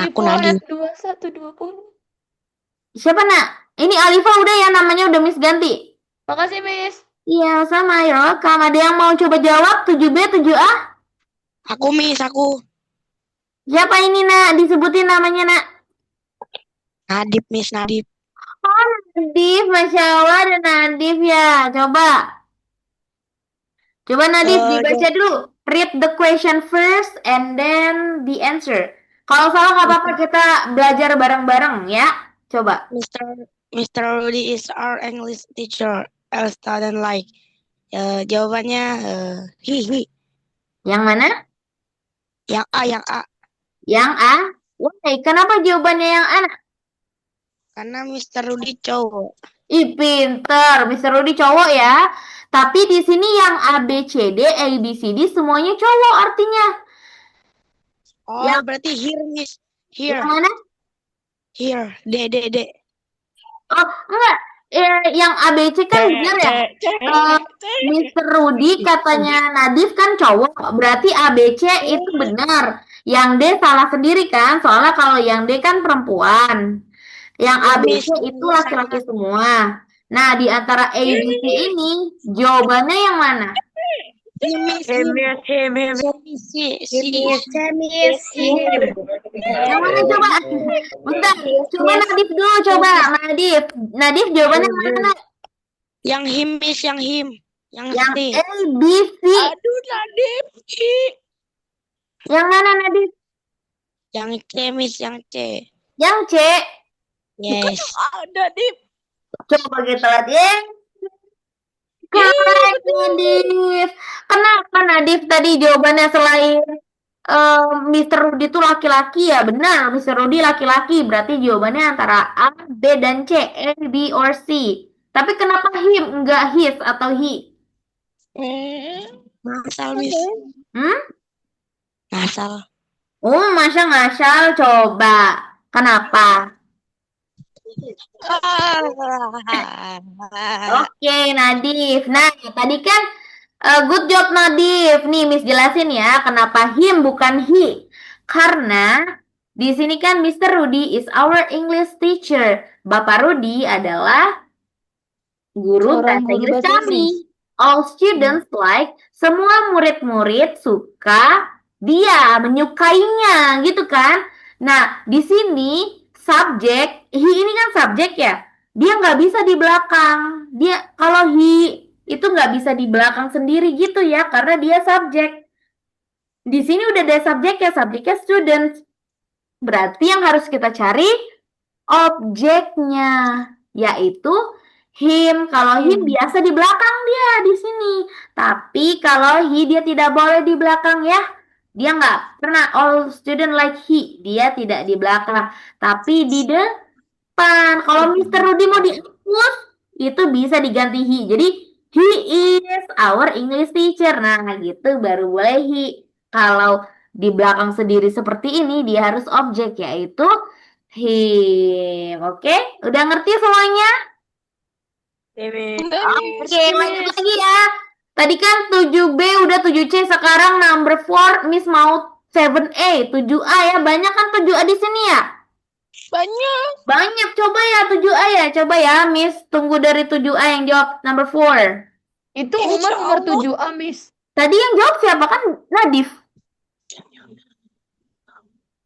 Aku Nadine. 2120. Siapa nak? Ini Alifa udah ya namanya udah Miss ganti. Makasih, Miss. Iya sama ya. Kamu ada yang mau coba jawab 7B, 7A? Aku Miss, aku. Siapa ini nak? Disebutin namanya nak. Nadip, Miss Nadip. Oh Nadif, Masya Allah ada Nadif ya. Coba Nadif dibaca dulu. Read the question first and then the answer. Kalau salah nggak apa-apa kita belajar bareng-bareng ya. Coba. Mr. Rudy is our English teacher. A student like. Jawabannya hi. Yang mana? Yang A, yang A. Yang A. Why? Kenapa jawabannya yang A? Karena Mr. Rudy cowok. Ih, pinter. Mr. Rudy cowok ya. Tapi di sini yang A, B, C, D, A, B, C, D semuanya cowok artinya. Oh, Yang- berarti here, Miss. Here, Yang mana? here. D. Oh, enggak. Yang A, B, C kan benar ya? Mr. Rudy katanya Nadif kan cowok, berarti A, B, C itu benar. Yang D salah sendiri kan? Soalnya kalau yang D kan perempuan. Yang A, B, C itu laki-laki semua. Nah, di antara A, B, C ini jawabannya yang mana? Miss. Yang mana coba? Bentar, coba Nadif dulu coba. Nadif jawabannya mana? Yang him, Miss, yang him. Yang Yang C. A, B, C. Aduh, Nadip. Yang mana Nadif? Yang C, Miss, yang C. Yang C. Yes. Nadip. Coba kita lihat ya. Correct, Nadif. Kenapa Nadif tadi jawabannya selain Mr. Rudy itu laki-laki ya? Benar, Mr. Rudy laki-laki. Berarti jawabannya antara A, B, dan C. A, B, or C. Tapi kenapa him, enggak his atau he? Ngasal, Miss. Hmm? Ngasal. Oh, masa ngasal? Coba. Kenapa? Oke, Nadif. Nah, tadi kan good job Nadif. Nih, Miss jelasin ya, kenapa him bukan he. Karena di sini kan Mr. Rudy is our English teacher. Bapak Rudy adalah guru Seorang bahasa guru Inggris bahasa kami. All students like, semua murid-murid suka dia, menyukainya, gitu kan? Nah, di sini subjek, he ini kan subjek ya. Dia nggak bisa di belakang. Dia kalau he itu nggak bisa di belakang sendiri gitu ya, karena dia subjek. Di sini udah ada subjek ya, subjeknya students. Berarti yang harus kita cari objeknya, yaitu him. Kalau him biasa di belakang dia di sini. Tapi kalau he dia tidak boleh di belakang ya. Dia nggak pernah all student like he. Dia tidak di belakang, tapi di depan. Kalau Mr. Rudy mau dihapus, itu bisa diganti he. Jadi he is our English teacher. Nah, gitu baru boleh he. Kalau di belakang sendiri seperti ini, dia harus objek yaitu him. Oke, udah ngerti semuanya? Oke, lanjut lagi ya. Tadi kan 7B udah 7C, sekarang number 4 Miss mau 7A, 7A ya. Banyak kan 7A di sini ya? Banyak. Banyak, coba ya 7A ya. Coba ya Miss, tunggu dari 7A yang jawab number 4. Itu Insya Umar nomor Allah. 7A, Miss. Tadi yang jawab siapa kan? Nadif.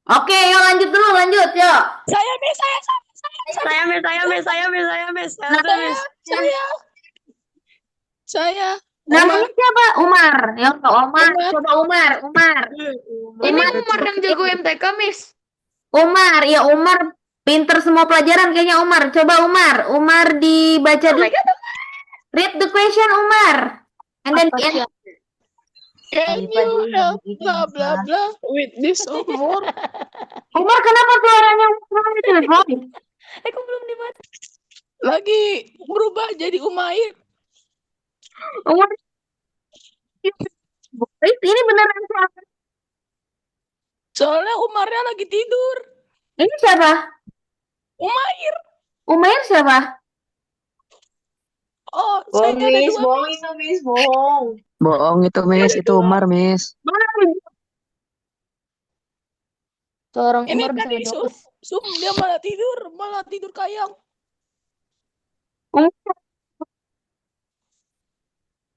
Oke, yuk lanjut dulu, lanjut, yuk. Saya, Miss. Saya. Saya, Miss. Namanya siapa? Umar. Ya, Umar. Umar. Coba Umar. Ini Umar yang jago MTK, Miss. Umar, ya Umar pinter semua pelajaran kayaknya Umar. Coba Umar. Umar dibaca Oh dulu. my God. Read the question Umar. And then Apa sih? Can you help blah blah blah with this homework? Umar kenapa suaranya di telepon? Kok belum dibaca? Lagi berubah jadi Umair. Umar. Boys, ini beneran siapa? Soalnya Umarnya lagi tidur. Ini siapa? Umair. Umair siapa? Oh, saya ada Miss, dua, bohong Miss. itu, Miss, bohong. Bohong itu, Miss. Itu Umar, Miss. Mana? Seorang Ini Umar bisa tadi ngejawab. dia malah tidur kayang. Umar.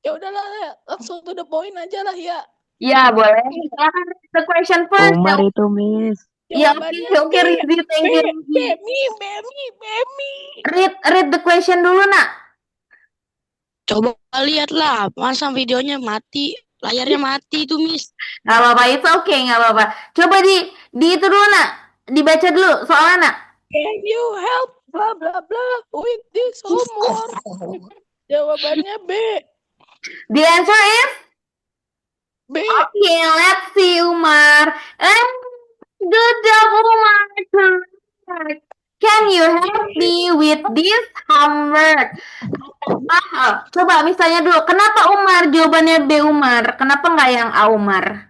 Ya udahlah, ya, langsung to the point aja lah ya. Ya, boleh. Silakan read the question first. Umar itu, Miss. Ya, Jawabannya oke, Rizky, thank you, Rizky. Bemi. Read the question dulu, nak. Coba lihatlah, masa videonya mati, layarnya mati tuh, Miss. Nggak apa-apa, itu oke, nggak apa-apa. Coba di itu dulu, nak. Dibaca dulu soalnya, nak. Can you help blah blah blah with this homework? Jawabannya B. The answer is B. okay, let's see, Umar. Good job, Umar. Correct. Can you help me with this homework? Coba misalnya dulu, kenapa Umar? Jawabannya B, Umar. Kenapa nggak yang A, Umar?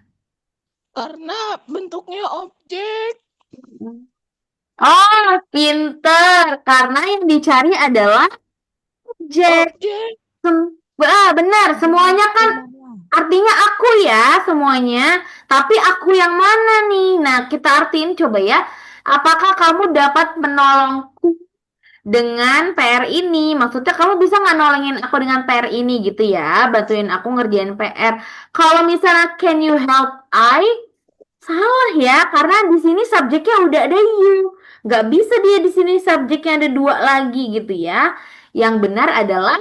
Karena bentuknya objek. Oh, pinter. Karena yang dicari adalah objek. Benar. Semuanya kan artinya aku ya, semuanya. Tapi aku yang mana nih? Nah, kita artiin coba ya. Apakah kamu dapat menolongku dengan PR ini? Maksudnya kamu bisa nggak nolongin aku dengan PR ini gitu ya? Bantuin aku ngerjain PR. Kalau misalnya can you help I? Salah ya, karena di sini subjeknya udah ada you. Nggak bisa dia di sini subjeknya ada 2 lagi gitu ya. Yang benar adalah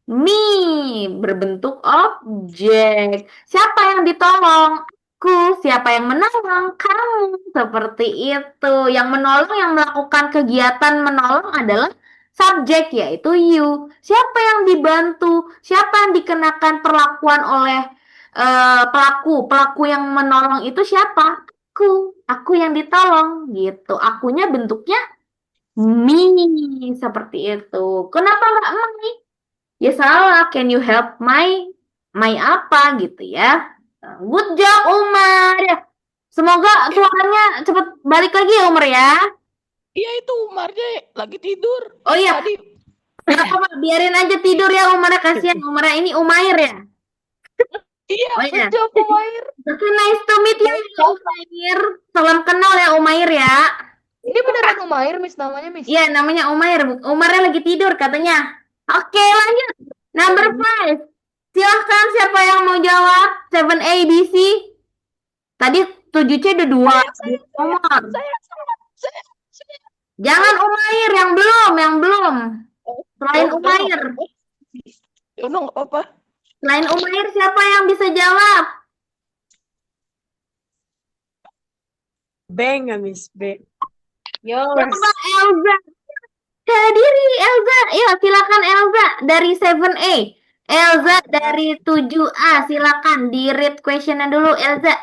me, berbentuk objek. Siapa yang ditolong? Aku. Siapa yang menolong? Kamu. Seperti itu. Yang menolong, yang melakukan kegiatan menolong adalah subjek, yaitu you. Siapa yang dibantu? Siapa yang dikenakan perlakuan oleh pelaku yang menolong itu siapa? Aku yang ditolong gitu. Akunya bentuknya me, seperti itu. Kenapa nggak my? Ya salah. Can you help my apa gitu ya? Good job Umar. Semoga suaranya cepet balik lagi ya Umar ya. Iya, itu Umarnya lagi tidur. Oh iya. Tadi Nggak apa-apa, biarin aja tidur ya Umarnya, kasihan Umarnya. Ini Umair ya. iya, Oh iya. Good job, Umair. Oke, nice to meet you Umair. Salam kenal ya Umair ya. Ini beneran Umair, Miss, namanya, Miss. Iya, namanya Umair. Umarnya lagi tidur katanya. Oke, lanjut. Number 5. Silahkan siapa yang mau jawab? 7A, B, C. Tadi 7C ada 2. Umar. saya. Jangan Umair, yang belum. Selain Umair. Nggak apa-apa. Selain Umair, siapa yang bisa jawab? B nggak, Miss? B. Yours. Coba Elza. Hadiri Elza. Ya, silakan Elza dari 7A. Elza dari 7A. Silakan di-read questionnya dulu Elza.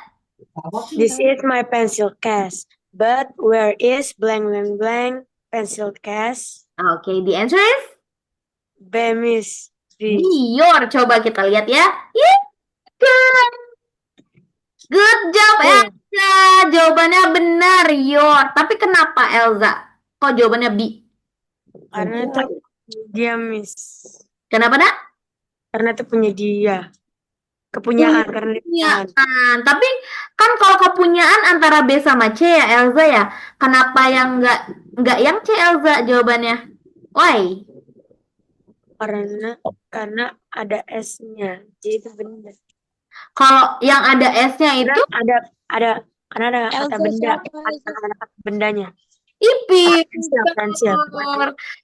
This is my pencil case. But where is blank blank blank pencil case? Oke, the answer is B, Miss. B. your. Coba kita lihat ya. Good job Elza. Jawabannya benar, your. Tapi kenapa Elza? Kok jawabannya B? Karena itu dia, Miss. Kenapa nak? Karena itu punya dia. Kepunyaan, karena kepunyaan. Kepunyaan. Tapi kan kalau kepunyaan antara B sama C ya Elza ya. Kenapa yang nggak yang C Elza jawabannya? Why? Karena ada S-nya. Jadi itu benda. Kalau yang ada S-nya itu Karena ada kata Elsa benda. siapa? Ada kata bendanya. ipin. Pensil.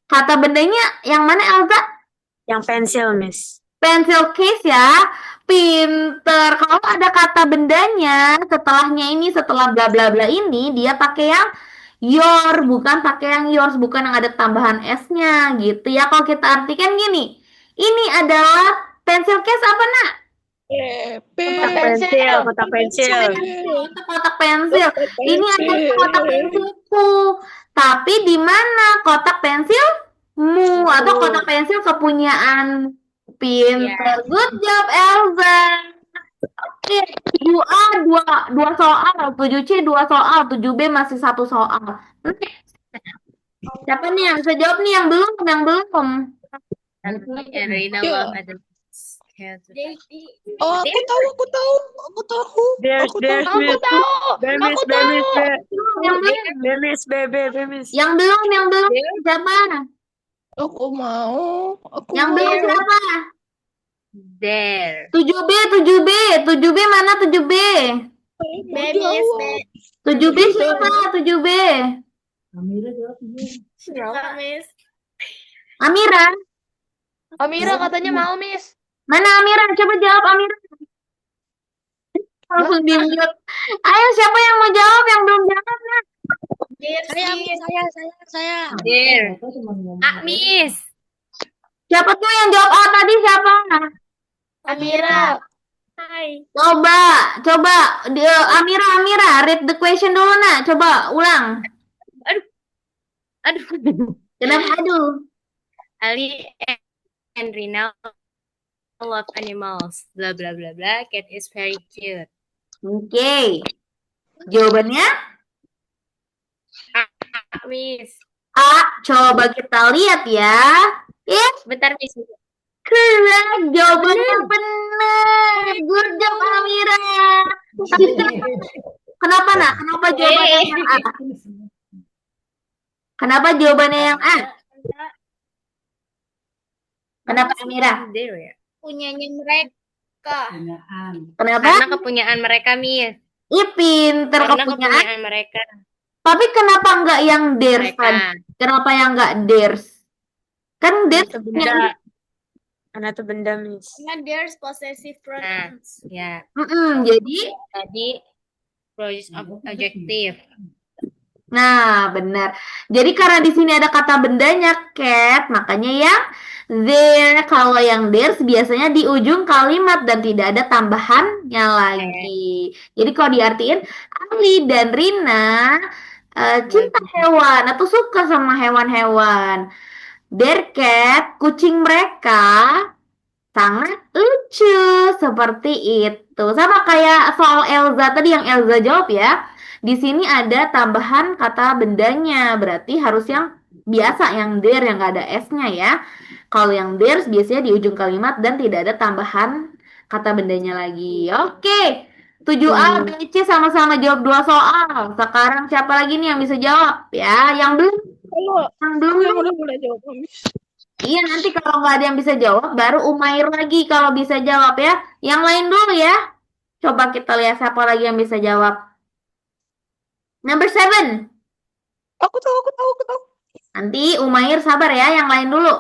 Kata bendanya yang mana Elza? Yang pensil, Miss. Pencil case ya. Pinter. Kalau ada kata bendanya, setelah bla bla bla ini, dia pakai yang your, bukan pakai yang yours, bukan yang ada tambahan S-nya gitu ya. Kalau kita artikan gini, ini adalah pencil case apa nak? Kotak pensil. Kotak pensil. Ini adalah kotak pensilku. Tapi di mana kotak pensilmu atau kotak pensil kepunyaan? Pinter. Good job Elza. Oke, 7A dua soal, 7C 2 soal, 7B masih 1 soal. Siapa nih yang bisa jawab nih yang belum? Rina love animals. Oh, aku tahu. There's Miss. Aku tahu. Bemis. Yang belum siapa? Aku mau. Yang belum siapa? There. 7B mana 7B? Babies. 7B siapa? 7B. Miss. Amira. Amira katanya mau, Miss. Mana Amira? Coba jawab Amira. Langsung di mute. Ayo siapa yang mau jawab yang belum jawab? Saya. There. Miss. Siapa tuh yang jawab A tadi siapa? Amira. Hai. Coba Amira, read the question dulu nak. Coba ulang. Aduh. Kenapa aduh? Ali and Rina love animals. Blah blah blah blah. Cat is very cute. Oke. Jawabannya Miss. A. Coba kita lihat ya. Bentar Miss. Correct. Jawabannya benar. Good job Amira. Kenapa nak? Kenapa jawabannya yang A? Kenapa jawabannya yang A? Kenapa Amira? There ya. Punyanya mereka. Kenapa? Karena kepunyaan mereka Miss. Ih, pinter Karena kepunyaan. kepunyaan mereka. Tapi kenapa nggak yang theirs Mereka. tadi? Kenapa yang nggak theirs? Kan theirs Itu punya. benda. Karena itu benda, Miss. Karena there's possessive pronouns. Ya. Jadi, Tadi project objektif. nah benar. Jadi karena di sini ada kata bendanya cat, makanya yang there. Kalau yang theirs biasanya di ujung kalimat dan tidak ada tambahannya lagi. Jadi kalau diartiin Ali dan Rina cinta hewan atau suka sama hewan-hewan. Their cat, kucing mereka sangat lucu seperti itu. Sama kayak soal Elza tadi yang Elza jawab ya. Di sini ada tambahan kata bendanya, berarti harus yang biasa yang there yang nggak ada S-nya ya. Kalau yang theirs biasanya di ujung kalimat dan tidak ada tambahan kata bendanya lagi. Oke. 7A, B, C sama-sama jawab 2 soal. Sekarang siapa lagi nih yang bisa jawab ya? Yang belum Udah mulai jawab, Miss. Iya, nanti kalau nggak ada yang bisa jawab, baru Umair lagi kalau bisa jawab ya. Yang lain dulu ya. Coba kita lihat siapa lagi yang bisa jawab. Number 7. Aku tahu. Nanti Umair sabar ya, yang lain dulu.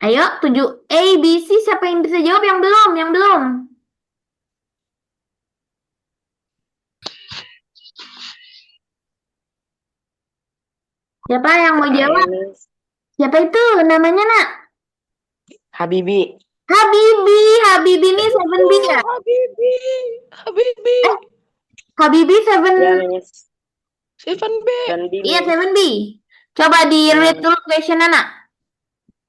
Ayo, 7 A, B, C, siapa yang bisa jawab? Yang belum. Siapa yang mau jawab? Siapa itu namanya nak? Habibi. Habibi ini 7B ya? Habibi. Habibi 7. Ya, Miss. 7B. Iya, 7B. Coba di-read dulu question-nya nak.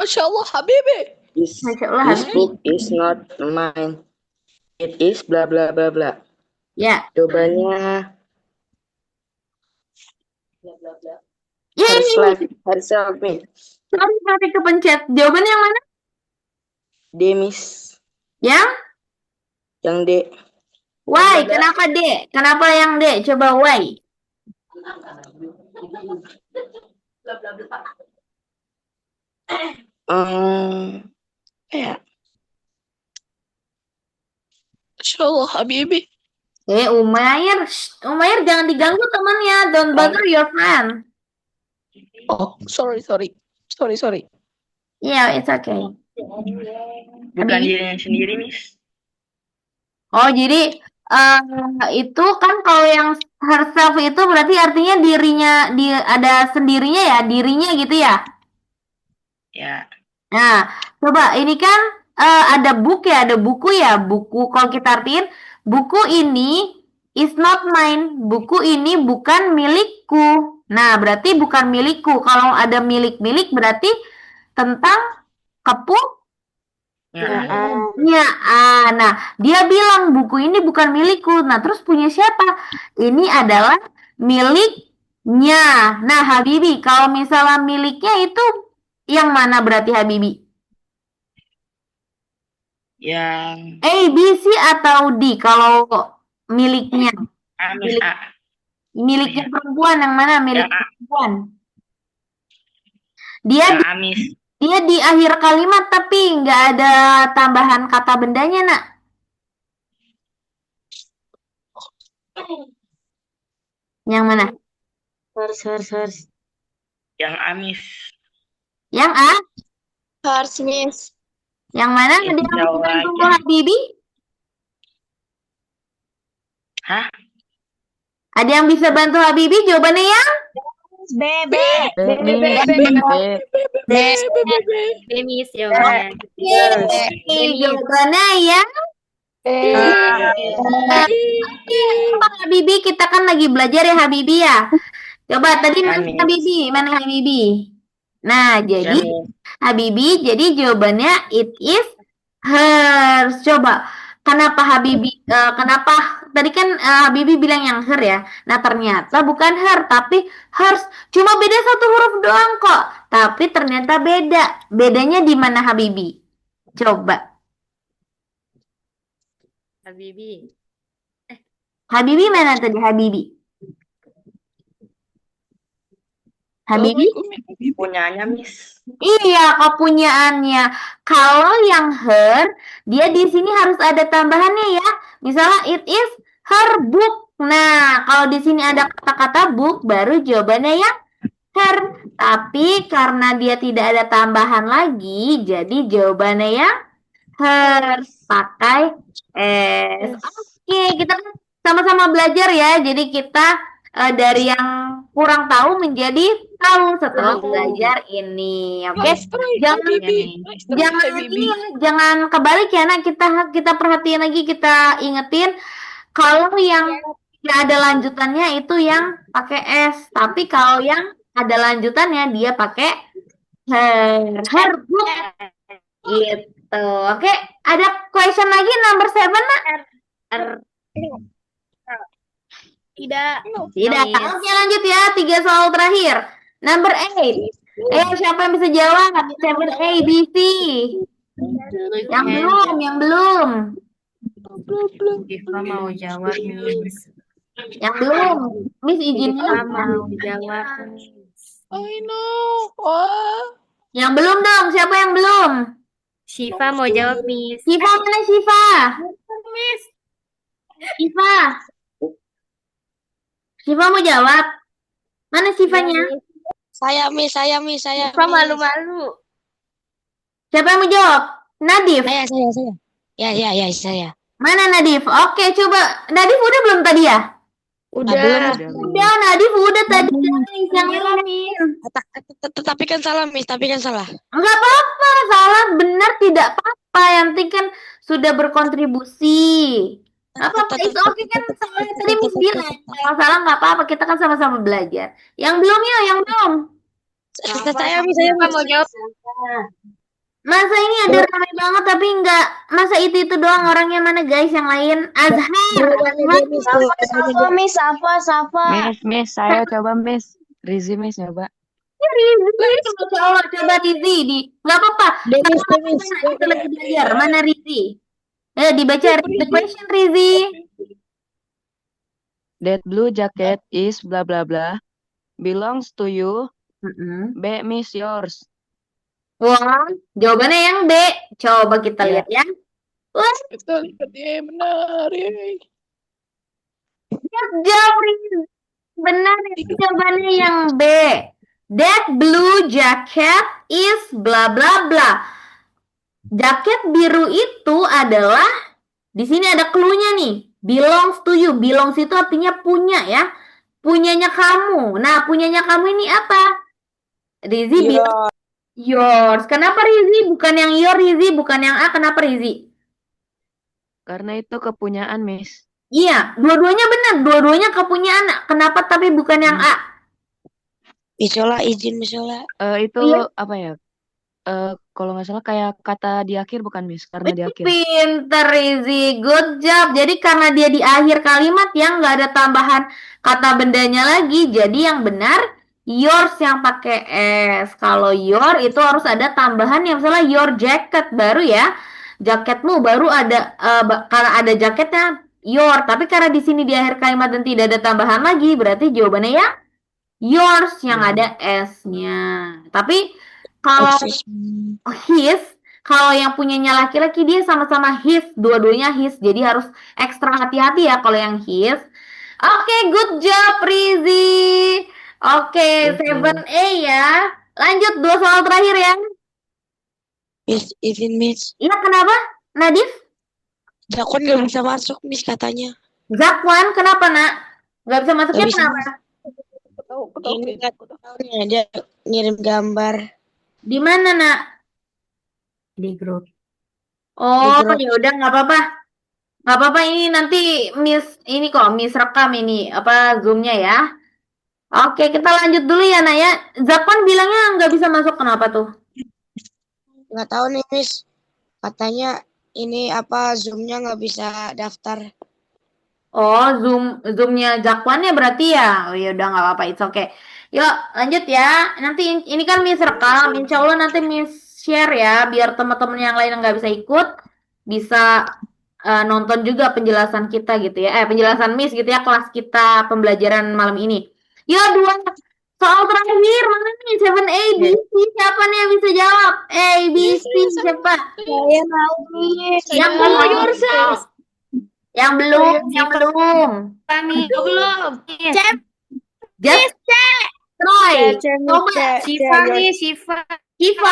Masya Allah, Habibi. Masya Allah, This Habibi. book is not mine. It is bla bla bla bla. Ya. Jawabannya Yeay. herself, Miss. Sorry, kepencet. Jawabannya yang mana? D, Miss. Yang Yang D. why? Kenapa D? Kenapa yang D? Coba why. Ya. Insyaallah Habibi. Umair, Umair jangan diganggu temannya. Don't bother your friend. Oh, sorry. Yeah, it's okay. Bukan Habib. dirinya sendiri, Miss. Oh, jadi itu kan kalau yang herself itu berarti artinya dirinya ada sendirinya ya, dirinya gitu ya. Ya. Nah, coba ini kan ada book ya, ada buku ya. Buku kalau kita artiin buku ini is not mine. Buku ini bukan milikku. Nah, berarti bukan milikku. Kalau ada milik-milik berarti tentang Ya. Nah, dia bilang buku ini bukan milikku. Nah, terus punya siapa? Ini adalah miliknya. Nah, Habibi, kalau misalnya miliknya itu yang mana berarti Habibi? Yang A, B, C atau D kalau miliknya? A, Miss. A. Miliknya perempuan yang mana? Milik Yang A. perempuan. Dia Yang A, Miss. dia di akhir kalimat tapi nggak ada tambahan kata bendanya, Nak. Yang mana? Hers. Yang A, Miss. Yang A? Hers, Miss. Yang mana? Ya, Ada yang bisa jawab bantu aja. Habibi? Hah? Ada yang bisa bantu Habibi? Jawabannya ya? B. Miss jawabannya. Jawabannya ya? Pak Habibi, kita kan lagi belajar ya Habibi ya. Coba tadi mana Amin. Habibi? Mana Habibi? Nah, Ya, jadi Miss. Habibi, jadi jawabannya it is hers. Coba, kenapa Habibi? Kenapa tadi kan Habibi bilang yang her ya? Nah, ternyata bukan her, tapi hers. Cuma beda satu huruf doang kok. Tapi ternyata beda. Bedanya di mana Habibi? Coba, Habibi. Habibi mana tadi Habibi? Habibi? Punyanya, Miss. Iya, kepunyaannya. Kalau yang her, dia di sini harus ada tambahannya ya. Misalnya it is her book. Nah, kalau di sini ada kata-kata book, baru jawabannya ya her. Tapi karena dia tidak ada tambahan lagi, jadi jawabannya ya hers. Pakai s. Oke, kita kan sama-sama belajar ya. Jadi kita dari yang kurang tahu menjadi tahu setelah belajar ini. Oke, jangan ini ya, jangan kebalik ya, Nak. Kita perhatiin lagi, kita ingetin kalau yang tidak ada lanjutannya itu yang pakai s. Tapi kalau yang ada lanjutannya dia pakai her book gitu. Oke, ada question lagi number 7, Nak? Tidak. Tidak. Oke, lanjut ya. 3 soal terakhir. Number 8. Siapa yang bisa jawab? 7 A, B, C. Yang belum. Diva mau jawab, Miss. Yang belum. Miss izinnya. Diva mau jawab, Miss. I know. Wah. Yang belum dong. Siapa yang belum? Shiva mau jawab, Miss. Shiva mana Shiva? Miss. Shiva. Shiva mau jawab. Mana Shivanya? Saya, Miss. Shiva malu-malu. Siapa yang mau jawab? Nadif. Saya. Ya, saya. Mana Nadif? Oke, coba. Nadif udah belum tadi ya? Udah. Udah, Nadif udah tadi. Yang lain. Tapi kan salah, Miss. Enggak apa-apa, salah benar tidak apa-apa. Yang penting kan sudah berkontribusi. Apa-apa, itu oke kan. Tadi Miss bilang, kalau salah nggak apa-apa. Kita kan sama-sama belajar. Yang belum ya, yang belum. Saya, Miss. Shiva mau jawab. Masa ini ada ramai banget tapi nggak. Masa itu doang orangnya mana guys? Yang lain Azhar. Safa, Miss. Safa. Miss, saya coba Miss. Rizi Miss coba. Rizi, Masya Allah, coba Rizi nggak apa-apa. Demis, Sama Demis. anak kita lagi belajar. Mana Rizi? Dibaca the question Rizi. That blue jacket is blah blah blah belongs to you. Mm-mm. B miss yours. Wah, jawabannya yang B. Coba kita Ya. lihat ya. Wah, Betul, benar. Yeay. jawab Rizi. Benar itu jawabannya yang B. That blue jacket is bla bla bla. Jaket biru itu adalah di sini ada clue-nya nih. Belongs to you. Belongs itu artinya punya ya. Punyanya kamu. Nah, punyanya kamu ini apa? Rizi bilang yours. Kenapa Rizi? Bukan yang your Rizi, bukan yang A. Kenapa Rizi? Karena itu kepunyaan, Miss. Iya, dua-duanya benar. Dua-duanya kepunyaan. Kenapa tapi bukan yang A? Misola, izin Misola. Itu Iya. apa ya? Kalau nggak salah kayak kata di akhir bukan, Miss? Karena di akhir. Pinter Rizi, good job. Jadi karena dia di akhir kalimat yang nggak ada tambahan kata bendanya lagi, jadi yang benar yours yang pakai S. Kalau your itu harus ada tambahan yang misalnya your jacket baru ya, jaketmu baru ada karena ada jaketnya your. Tapi karena di sini di akhir kalimat dan tidak ada tambahan lagi, berarti jawabannya ya yours yang ada S-nya. Tapi kalau his, kalau yang punyanya laki-laki dia sama-sama his, dua-duanya his. Jadi harus ekstra hati-hati ya kalau yang his. Oke, good job Rizi. Oke, 7A ya. Lanjut 2 soal terakhir ya. Miss, izin Miss. Iya, kenapa? Nadif? Zakwan gak bisa masuk Miss katanya. Zakwan, kenapa nak? Gak bisa masuknya Nggak bisa kenapa? Ini nggak tahu nih, dia ngirim gambar. Di mana nak? Di grup. Oh, grup. ya udah nggak apa-apa. Nggak apa-apa, ini nanti Miss rekam ini apa Zoom-nya ya. Oke, kita lanjut dulu ya, Nak ya. Zakwan bilangnya nggak bisa masuk, kenapa tuh? Nggak tahu nih Miss. Katanya ini apa Zoom-nya nggak bisa daftar. Oh, Zoom-nya Zakwan ya berarti ya. Oh ya udah nggak apa-apa, it's okay. Yuk, lanjut ya. Nanti ini kan Miss rekam, insya Allah nanti Miss share ya, biar teman-teman yang lain yang nggak bisa ikut bisa nonton juga penjelasan kita gitu ya. Penjelasan Miss gitu ya, kelas kita pembelajaran malam ini. Yuk, 2 soal terakhir, mana nih? 7A, B, C, siapa nih yang bisa jawab? A, B, C, siapa? Saya mau Miss. Yang belum, yang belum. Kami belum. Just Troy, coba Shifa nih, Shifa. Shifa.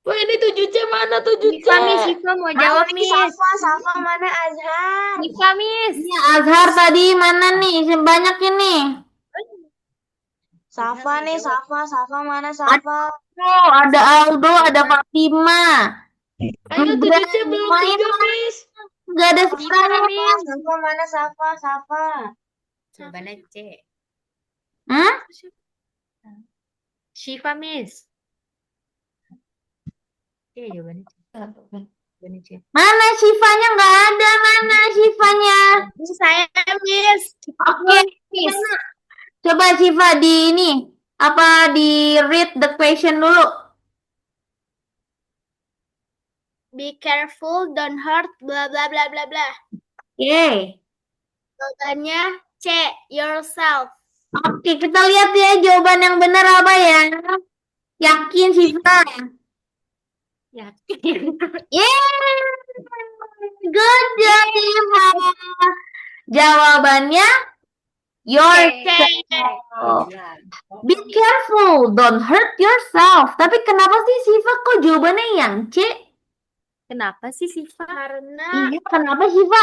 Wah, ini 7C mana 7C? Shifa, Miss. Shifa mau jawab, Miss. Safa mana Azhar? Shifa, Miss. Ini Azhar tadi mana nih? Banyak ini. Safa nih, Safa mana Safa? Oh, ada Aldo, ada Fatima. Ayo 7C belum Main, juga, Miss. Gak ada suaranya. Safa mana Safa? Jawabannya C. Hmm? Shifa, Miss. C jawabannya C. Jawabannya C. Mana Shifanya? Nggak ada. Mana Shifanya? Saya, Miss. Oke, Miss. coba Shifa di read the question dulu. Be careful, don't hurt, bla bla bla bla bla. Oke. Jawabannya C, yourself. Oke, kita lihat ya jawaban yang benar apa ya. Yakin Shifa? Yakin. Yeay! Good job, Shifa. Jawabannya yourself. Be careful, don't hurt yourself. Tapi kenapa sih Shifa kok jawabannya yang C? Kenapa sih Shifa? Karena Iya, kenapa Shifa?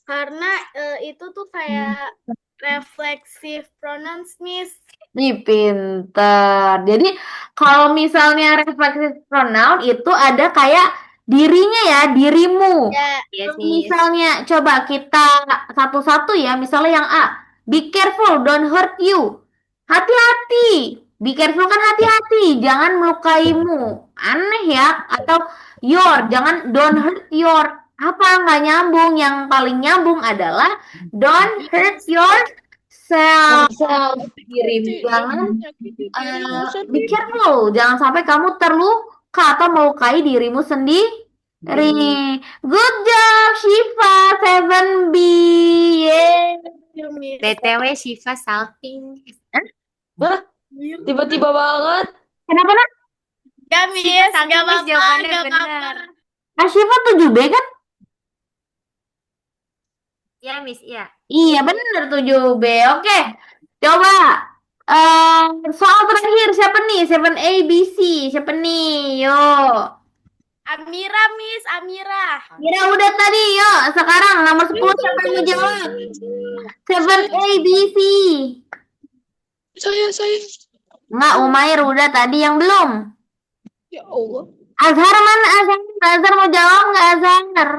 Karena itu tuh kayak reflexive pronouns, Miss. Nih, pinter. Jadi kalau misalnya reflexive pronoun itu ada kayak dirinya ya, dirimu. Ya, yes, Miss. Misalnya coba kita satu-satu ya, misalnya yang A. Be careful, don't hurt you. Hati-hati. Be careful kan hati-hati, jangan melukaimu. Aneh ya. Atau your, don't hurt your. Apa nggak nyambung? Yang paling nyambung adalah don't hurt yourself. Dirimu jangan Menyakiti dirimu be sendiri. careful, jangan sampai kamu terluka atau melukai dirimu sendiri. Good job, Shiva 7B. Yeay. BTW Shiva salting. Hah? Tiba-tiba banget. Kenapa nak? Ya, Miss, salting Miss jawabannya benar. Ah, Shiva 7B kan? Ya, Miss, iya. Iya bener 7B. Oke, coba soal terakhir siapa nih? 7ABC siapa nih? Yo. Amira, Miss, Amira. Mira udah tadi, yuk. Sekarang nomor 10 siapa yang mau jawab? 7ABC. Saya. Enggak, Umair udah tadi yang belum. Ya Allah. Azhar mana Azhar? Azhar mau jawab nggak Azhar?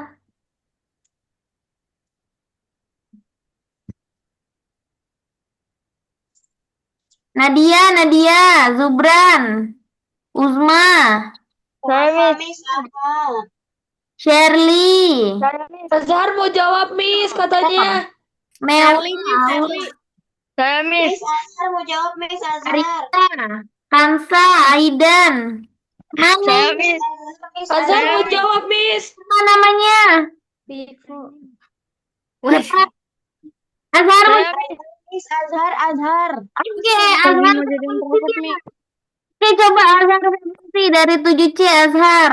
Nadia, Zubran, Uzma, Miss apa? Shirley, Azhar mau jawab, Miss, katanya. Mel, Saya, Miss. Miss Azhar mau jawab Miss Azhar. Rita, Kansa, Aidan. Mana Miss. Miss Azhar mau jawab, Miss. namanya? Siapa? Azhar mau Miss Azhar. Oke, Azhar. Oke, coba Azhar versi dari 7C Azhar.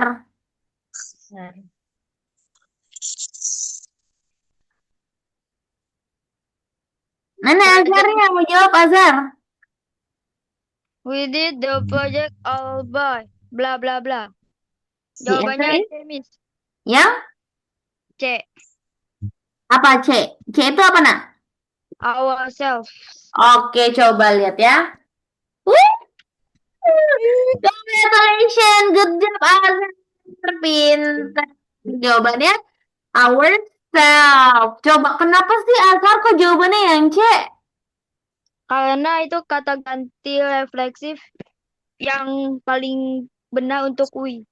Mana Azharnya mau jawab Azhar? We did the project all by bla bla bla. Si Jawabannya Azhar C, Miss. yang C. apa C? C itu apa nak? Ourselves. Oke, coba lihat ya. Wih, congratulations, good job Azhar, pintar. Jawabannya ourselves. Coba kenapa sih Azhar kok jawabannya yang C? Karena itu kata ganti refleksif yang paling benar untuk we.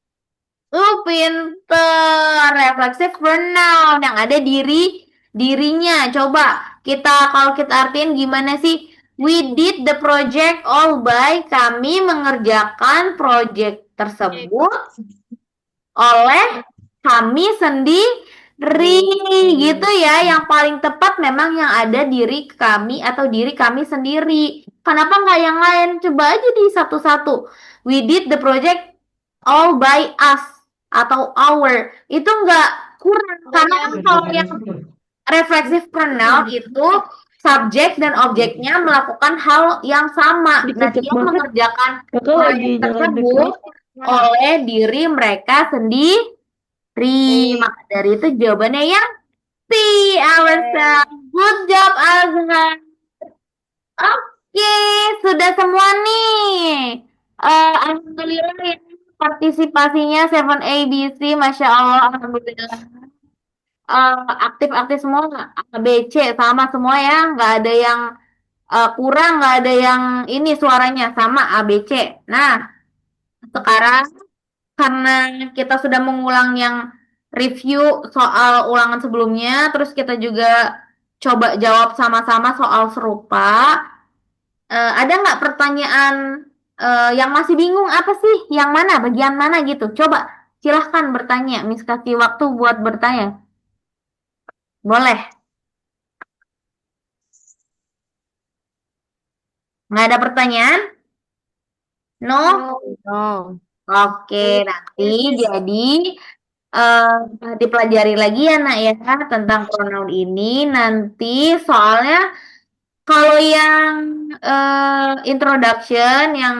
Pinter. Reflexive pronoun yang ada dirinya. Coba kalau kita artiin gimana sih? We did the project all by. Kami mengerjakan project tersebut oleh kami sendiri. Gitu ya. Yang paling tepat memang yang ada diri kami atau diri kami sendiri. Kenapa nggak yang lain? Coba aja di satu-satu. We did the project all by us atau our. Itu nggak kurang. Karena kan kalau yang reflexive pronoun itu subjek dan objeknya melakukan hal yang sama. Nah, dia mengerjakan proyek tersebut oleh diri mereka sendiri. Maka dari itu jawabannya yang C, ourselves. Good job, Azhar. Oke, sudah semua nih. Alhamdulillah ya, partisipasinya 7ABC, Masya Allah, Alhamdulillah. Aktif-aktif semua, ABC sama semua ya, nggak ada yang kurang, nggak ada yang ini suaranya sama ABC. Nah, sekarang karena kita sudah mengulang yang review soal ulangan sebelumnya, terus kita juga coba jawab sama-sama soal serupa. Ada nggak pertanyaan yang masih bingung apa sih? Yang mana? Bagian mana gitu? Coba silahkan bertanya. Miss kasih waktu buat bertanya. Boleh. Nggak ada pertanyaan? No? Oke, nanti jadi dipelajari lagi ya nak ya tentang pronoun ini. Nanti soalnya kalau yang introduction, yang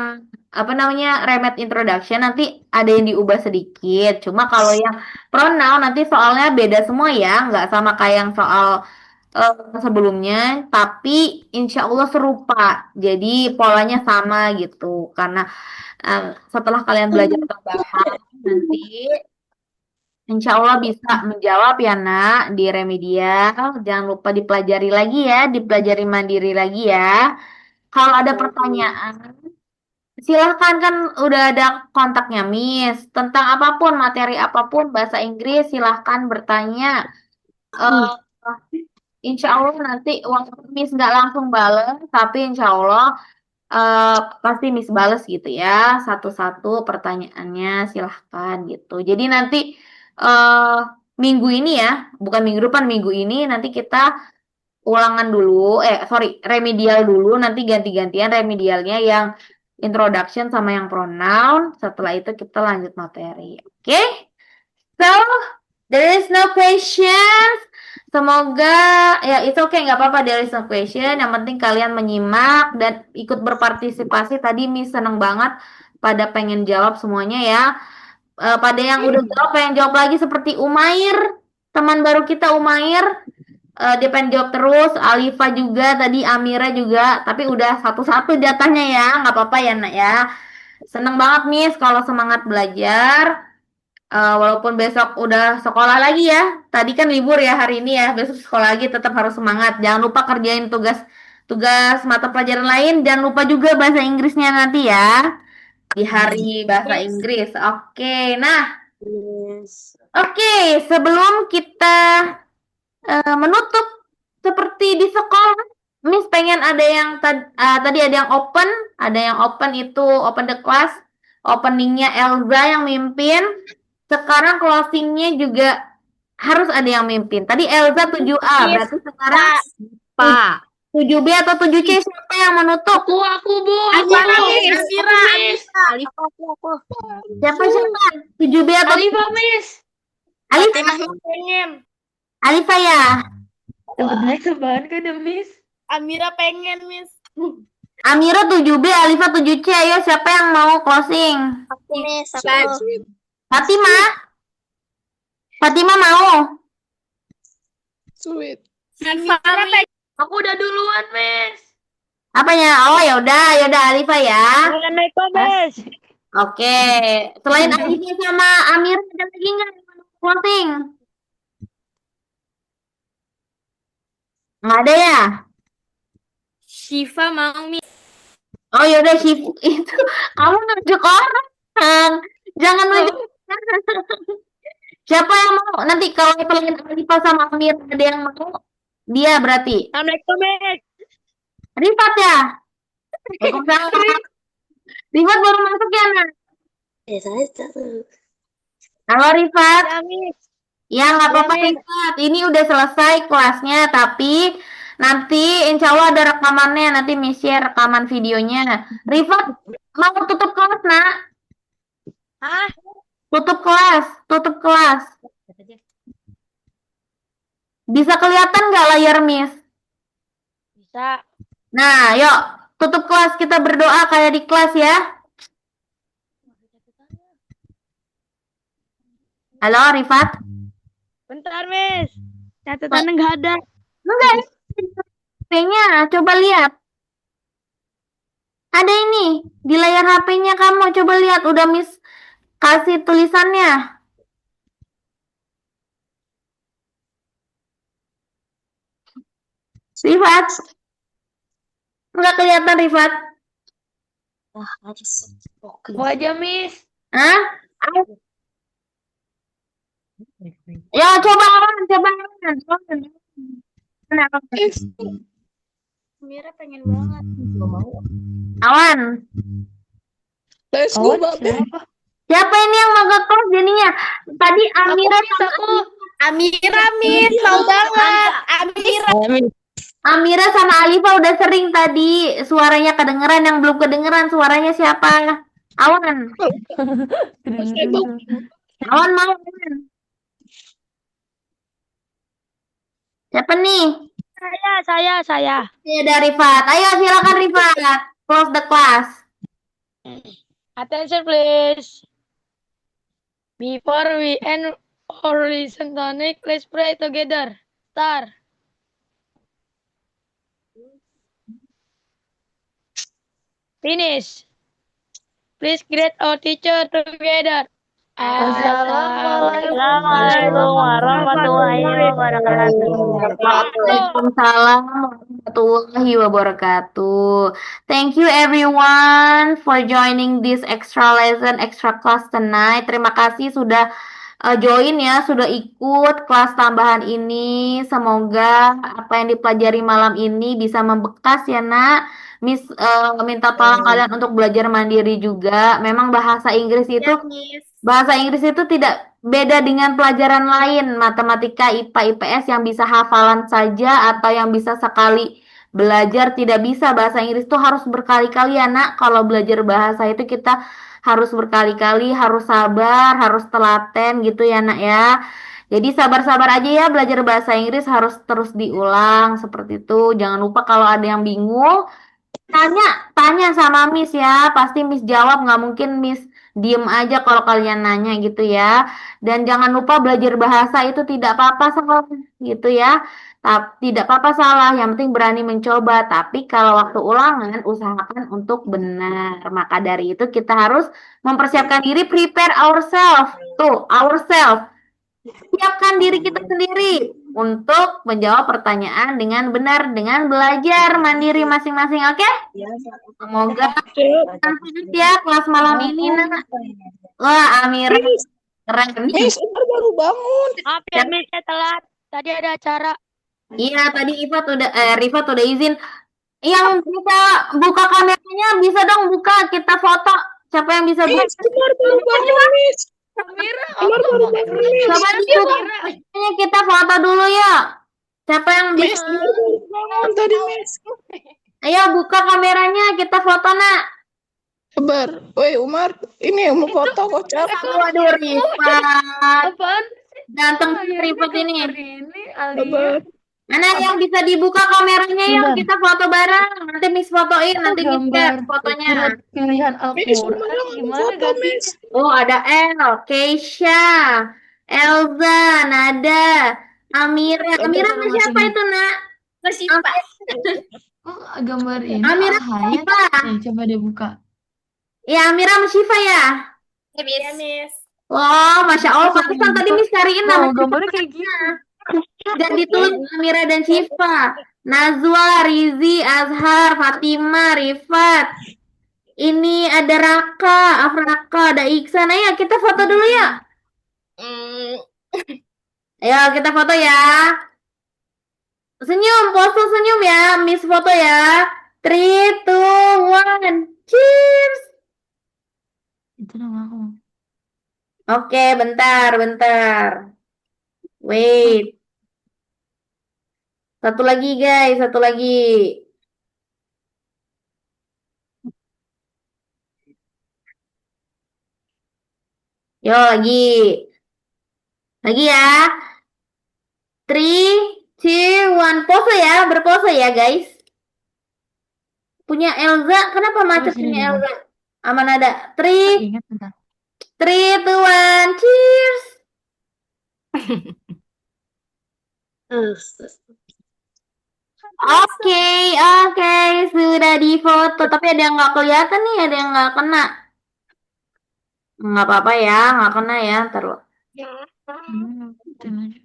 apa namanya remed introduction nanti ada yang diubah sedikit. Cuma kalau yang pronoun nanti soalnya beda semua ya, nggak sama kayak yang soal sebelumnya, tapi insya Allah serupa. Jadi polanya sama gitu. Karena setelah kalian belajar tambahan nanti insya Allah bisa menjawab ya nak di remedial. Jangan lupa dipelajari lagi ya, dipelajari mandiri lagi ya. Kalau ada pertanyaan silahkan kan udah ada kontaknya Miss. Tentang apapun, materi apapun, bahasa Inggris silahkan bertanya. Eh, insya Allah nanti walaupun Miss nggak langsung bales, tapi insya Allah pasti Miss bales gitu ya. Satu-satu pertanyaannya silahkan gitu. Jadi nanti eh minggu ini ya, bukan minggu depan, minggu ini nanti kita ulangan dulu, sorry, remedial dulu, nanti ganti-gantian remedialnya yang introduction sama yang pronoun. Setelah itu kita lanjut materi. Oke? So, there is no questions. Semoga ya it's okay, nggak apa-apa there is no question. Yang penting kalian menyimak dan ikut berpartisipasi. Tadi Miss seneng banget pada pengen jawab semuanya ya. Pada yang udah jawab pengen jawab lagi seperti Umair, teman baru kita Umair. Dia pengen jawab terus. Alifa juga tadi, Amira juga. Tapi udah satu-satu jatahnya ya, nggak apa-apa ya nak ya. Seneng banget Miss kalau semangat belajar. Walaupun besok udah sekolah lagi ya. Tadi kan libur ya hari ini ya. Besok sekolah lagi tetap harus semangat. Jangan lupa kerjain tugas mata pelajaran lain. Jangan lupa juga bahasa Inggrisnya nanti ya. Di hari bahasa Inggris. Oke, nah. Yes. Oke, sebelum kita menutup seperti di sekolah, Miss pengen ada yang tadi ada yang open itu open the class, openingnya Elza yang mimpin. Sekarang closingnya juga harus ada yang mimpin. Tadi Elza 7A, berarti sekarang Pak 7B atau 7C siapa yang menutup? Aku, Bu. Amira, Miss. Siapa 7B atau Alifa, Miss. Alifa ya? Sebenarnya sebaan kan ya, Miss? Amira pengen, Miss. Amira 7B, Alifa 7C. Ayo siapa yang mau closing? Miss, Fatima mau? Sweet. Aku udah duluan, Miss. Apanya? Oh ya udah Alifa ya. Miss. Oke. Selain Alifa sama Amira ada lagi nggak yang mau closing? Nggak ada ya? Shiva mau, Miss. Oh yaudah Shifu itu kamu nunjuk orang. Jangan nunjuk. Siapa yang mau? Nanti kalau selain Alifa sama Amir ada yang mau, dia berarti. Assalamualaikum, Miss. Rifat ya? Waalaikumsalam. Rifat baru masuk ya, Nak? Halo Rifat. Ya nggak apa-apa Rifat. Ini udah selesai kelasnya, tapi nanti insya Allah ada rekamannya. Nanti Miss share rekaman videonya. Rifat mau tutup kelas, Nak? Hah? Tutup kelas. Bisa kelihatan nggak layar Miss? Bisa. Nah, yuk tutup kelas, kita berdoa kayak di kelas ya. Halo Rifat. Bentar, Miss. Catatannya nggak ada. Enggak, HP-nya coba lihat. Ada ini di layar HP-nya kamu, coba lihat udah Miss kasih tulisannya. Rifat. Enggak kelihatan Rifat. Aku aja, Miss. Hah? Ya coba Awan. Amira pengen banget. Awan. Let's go, Babe. Siapa ini yang mau ke kelas jadinya? Tadi Amira sama Amira, Miss. Mau banget. Amira sama Alifa udah sering tadi suaranya kedengeran, yang belum kedengeran suaranya siapa? Awan. Awan mau. Siapa nih? Saya. Ini ada Rifat. Ayo silakan Rifat. Close the class. Attention, please. Before we end our lesson tonight, let's pray together. Start. Finish. Please greet our teacher together. Assalamualaikum warahmatullahi wabarakatuh. Waalaikumsalam. warahmatullahi wabarakatuh. Thank you everyone for joining this extra lesson, extra class tonight. Terima kasih sudah join ya, sudah ikut kelas tambahan ini. Semoga apa yang dipelajari malam ini bisa membekas ya, Nak. Miss minta tolong kalian untuk belajar mandiri juga. Memang Siap, Miss. bahasa Inggris itu tidak beda dengan pelajaran lain, matematika, IPA, IPS yang bisa hafalan saja atau yang bisa sekali belajar tidak bisa. Bahasa Inggris itu harus berkali-kali ya, Nak. Kalau belajar bahasa itu kita harus berkali-kali, harus sabar, harus telaten gitu ya, Nak ya. Jadi sabar-sabar aja ya, belajar bahasa Inggris harus terus diulang seperti itu. Jangan lupa kalau ada yang bingung, tanya sama Miss ya, pasti Miss jawab, nggak mungkin Miss diem aja kalau kalian nanya gitu ya. Dan jangan lupa belajar bahasa itu tidak apa-apa salah gitu ya. Tidak apa-apa salah, yang penting berani mencoba. Tapi kalau waktu ulangan, usahakan untuk benar. Maka dari itu kita harus mempersiapkan diri, prepare ourselves. Tuh, ourselves. Siapkan diri kita sendiri untuk menjawab pertanyaan dengan benar dengan belajar mandiri masing-masing, oke? Semoga bermanfaat ya kelas malam ini, Nak. Wah, Amira keren. Miss, Umar baru bangun. Maaf ya, Miss, saya telat. Tadi ada acara. Iya, tadi Rifat udah izin. Yang bisa buka kameranya bisa dong buka, kita foto. Siapa yang bisa buka? Miss, Umar baru bangun, Miss. Amira, Umar baru bangun, Miss. Coba dibuka. Kita foto dulu ya. Siapa yang Miss, bisa? Umar baru bangun tadi, Miss. Ayo buka kameranya, kita foto, Nak. Sabar. Woi, Umar, ini yang mau foto kocak. Waduh, Rifat. apaan? Ganteng Akhirnya Rifat ini. ini Alia. Sabar. Mana yang bisa dibuka kameranya yuk, Sebentar. kita foto bareng. Nanti Miss fotoin, nanti Miss share Gambar fotonya. surat pilihan Miss, Al-Quran Umar mau gimana foto, gantinya? Miss. Oh, ada Keisha, Elza, Nada, Amira. Amira sama siapa itu, Nak? Masih Pak. Oh, gambar ini Amira Al-Hayat. siapa? Nih, coba deh buka. Ya, Amira sama Syifa ya? Ya, Miss. Wah, Masya Allah, pantesan tadi Miss cariin nama Oh, gambarnya kayak gini. dan ditulis Amira dan Syifa. Nazwa, Rizi, Azhar, Fatima, Rifat. Ini ada Raka, Afraka, ada Iksan. Ayo kita foto dulu ya. Hmm, Ayo kita foto ya. Senyum, pose senyum ya. Miss foto ya. 3, 2, 1. Cheers. Itu nama aku. Oke, bentar. Wait. Satu lagi guys, satu lagi. Yo, lagi. Lagi ya. 3, 2, 1. Pose ya, berpose ya guys. Punya Elza, kenapa macet sini punya dulu. Elza? Aman ada. 3, Ingat bentar. 3, 2, 1. Cheers. Oke, sudah difoto. Tapi ada yang nggak kelihatan nih, ada yang nggak kena. Nggak apa-apa ya, nggak kena ya. Taruh. Ikutin aja.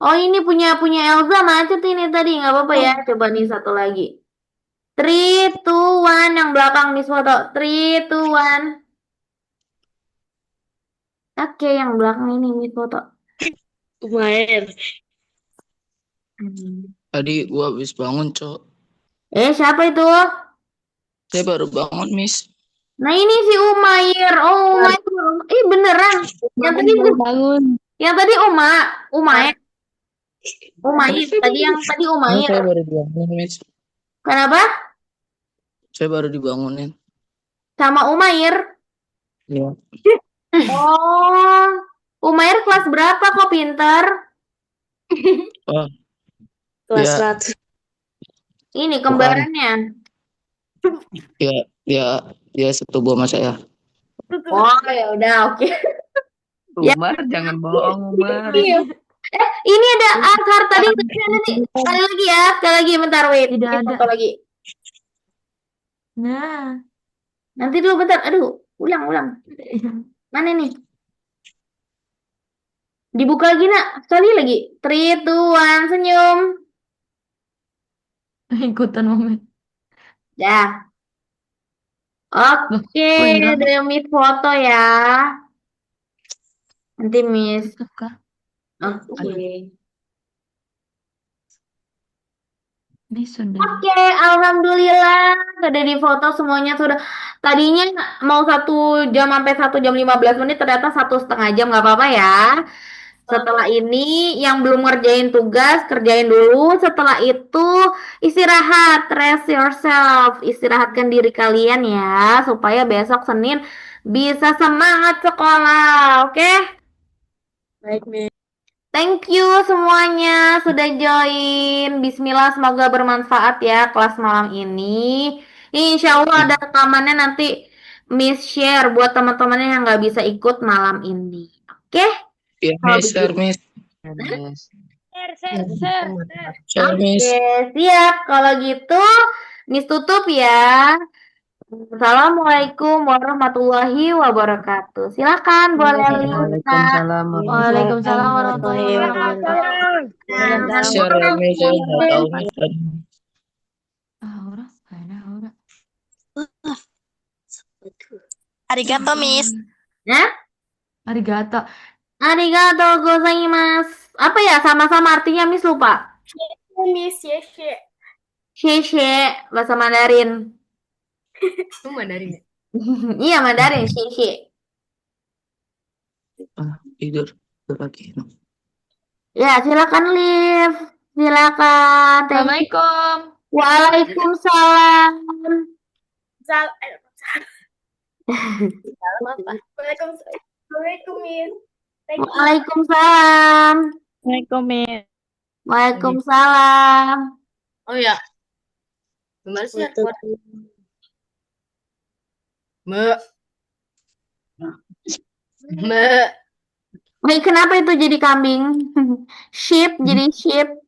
Oh, ini punya Elza macet ini tadi, nggak apa-apa ya. Coba nih satu lagi. 3, 2, 1 yang belakang Miss foto. 3, 2, 1. Oke, yang belakang ini Miss foto. Umair. Tadi gua habis bangun, Cok. Siapa itu? Saya baru bangun, Miss. Nah, ini si Umair. Oh, Umair. Beneran. Yang tadi bangun. Yang tadi Umair. Yang tadi Umair. Saya baru dibangun, Miss. Kenapa? Saya baru dibangunin. Sama Umair. Iya. Oh, Umair kelas berapa kok pinter? Oh, Kelas ya, 100. Ini kembarannya. dia setubuh sama saya. Oh, ya udah oke. Ya. Umar, jangan bohong, Umar. Iya. Ini ada Azhar tadi nih. Sekali lagi ya, sekali lagi bentar wait. Tidak Ini ada. foto lagi. Nah, Nanti dulu bentar. Aduh, ulang. Mana nih? Dibuka lagi nak, sekali lagi. 3, 2, 1, senyum. Ikutan momen. Dah. Loh, Oke, kok hilang? ada Miss foto ya. Nanti Miss. Tutup kah? Oke. Ini sudah. Oke, alhamdulillah sudah difoto semuanya sudah. Tadinya mau 1 jam sampai 1 jam 15 menit, ternyata 1,5 jam, nggak apa-apa ya. Setelah ini yang belum ngerjain tugas kerjain dulu. Setelah itu istirahat, rest yourself, istirahatkan diri kalian ya, supaya besok Senin bisa semangat sekolah. Oke? Baik, Miss. Thank you semuanya sudah join. Bismillah, semoga bermanfaat ya kelas malam ini. Insya Allah ada rekamannya nanti Miss share buat teman-teman yang nggak bisa ikut malam ini. Oke? Iya, Kalau Miss, share, begitu. Miss. Miss. Share, Oke, Miss. siap. Kalau gitu, Miss tutup ya. Assalamualaikum warahmatullahi wabarakatuh. Silakan, boleh Lisa. Waalaikumsalam Waalaikumsalam warahmatullahi wabarakatuh. Share ya, Miss. Saya nggak tahu, Miss. Aura, ada Aura. Arigato, Miss. Ya? Arigato. Arigato gozaimasu. Apa ya? Sama-sama artinya Miss lupa. Miss, yes. Sheshe, bahasa Mandarin. Itu Mandarin ya? Iya, Mandarin, sheshe. Tidur lagi. Ya, silakan Liv. Silakan. Thank you. Assalamualaikum. Waalaikumsalam. Waalaikumsalam, Miss. Waalaikumsalam. Assalamualaikum, Miss. Waalaikumsalam. Oh ya, gimana sih keluar? Mbak. Wih, kenapa itu jadi kambing? Sheep jadi sheep.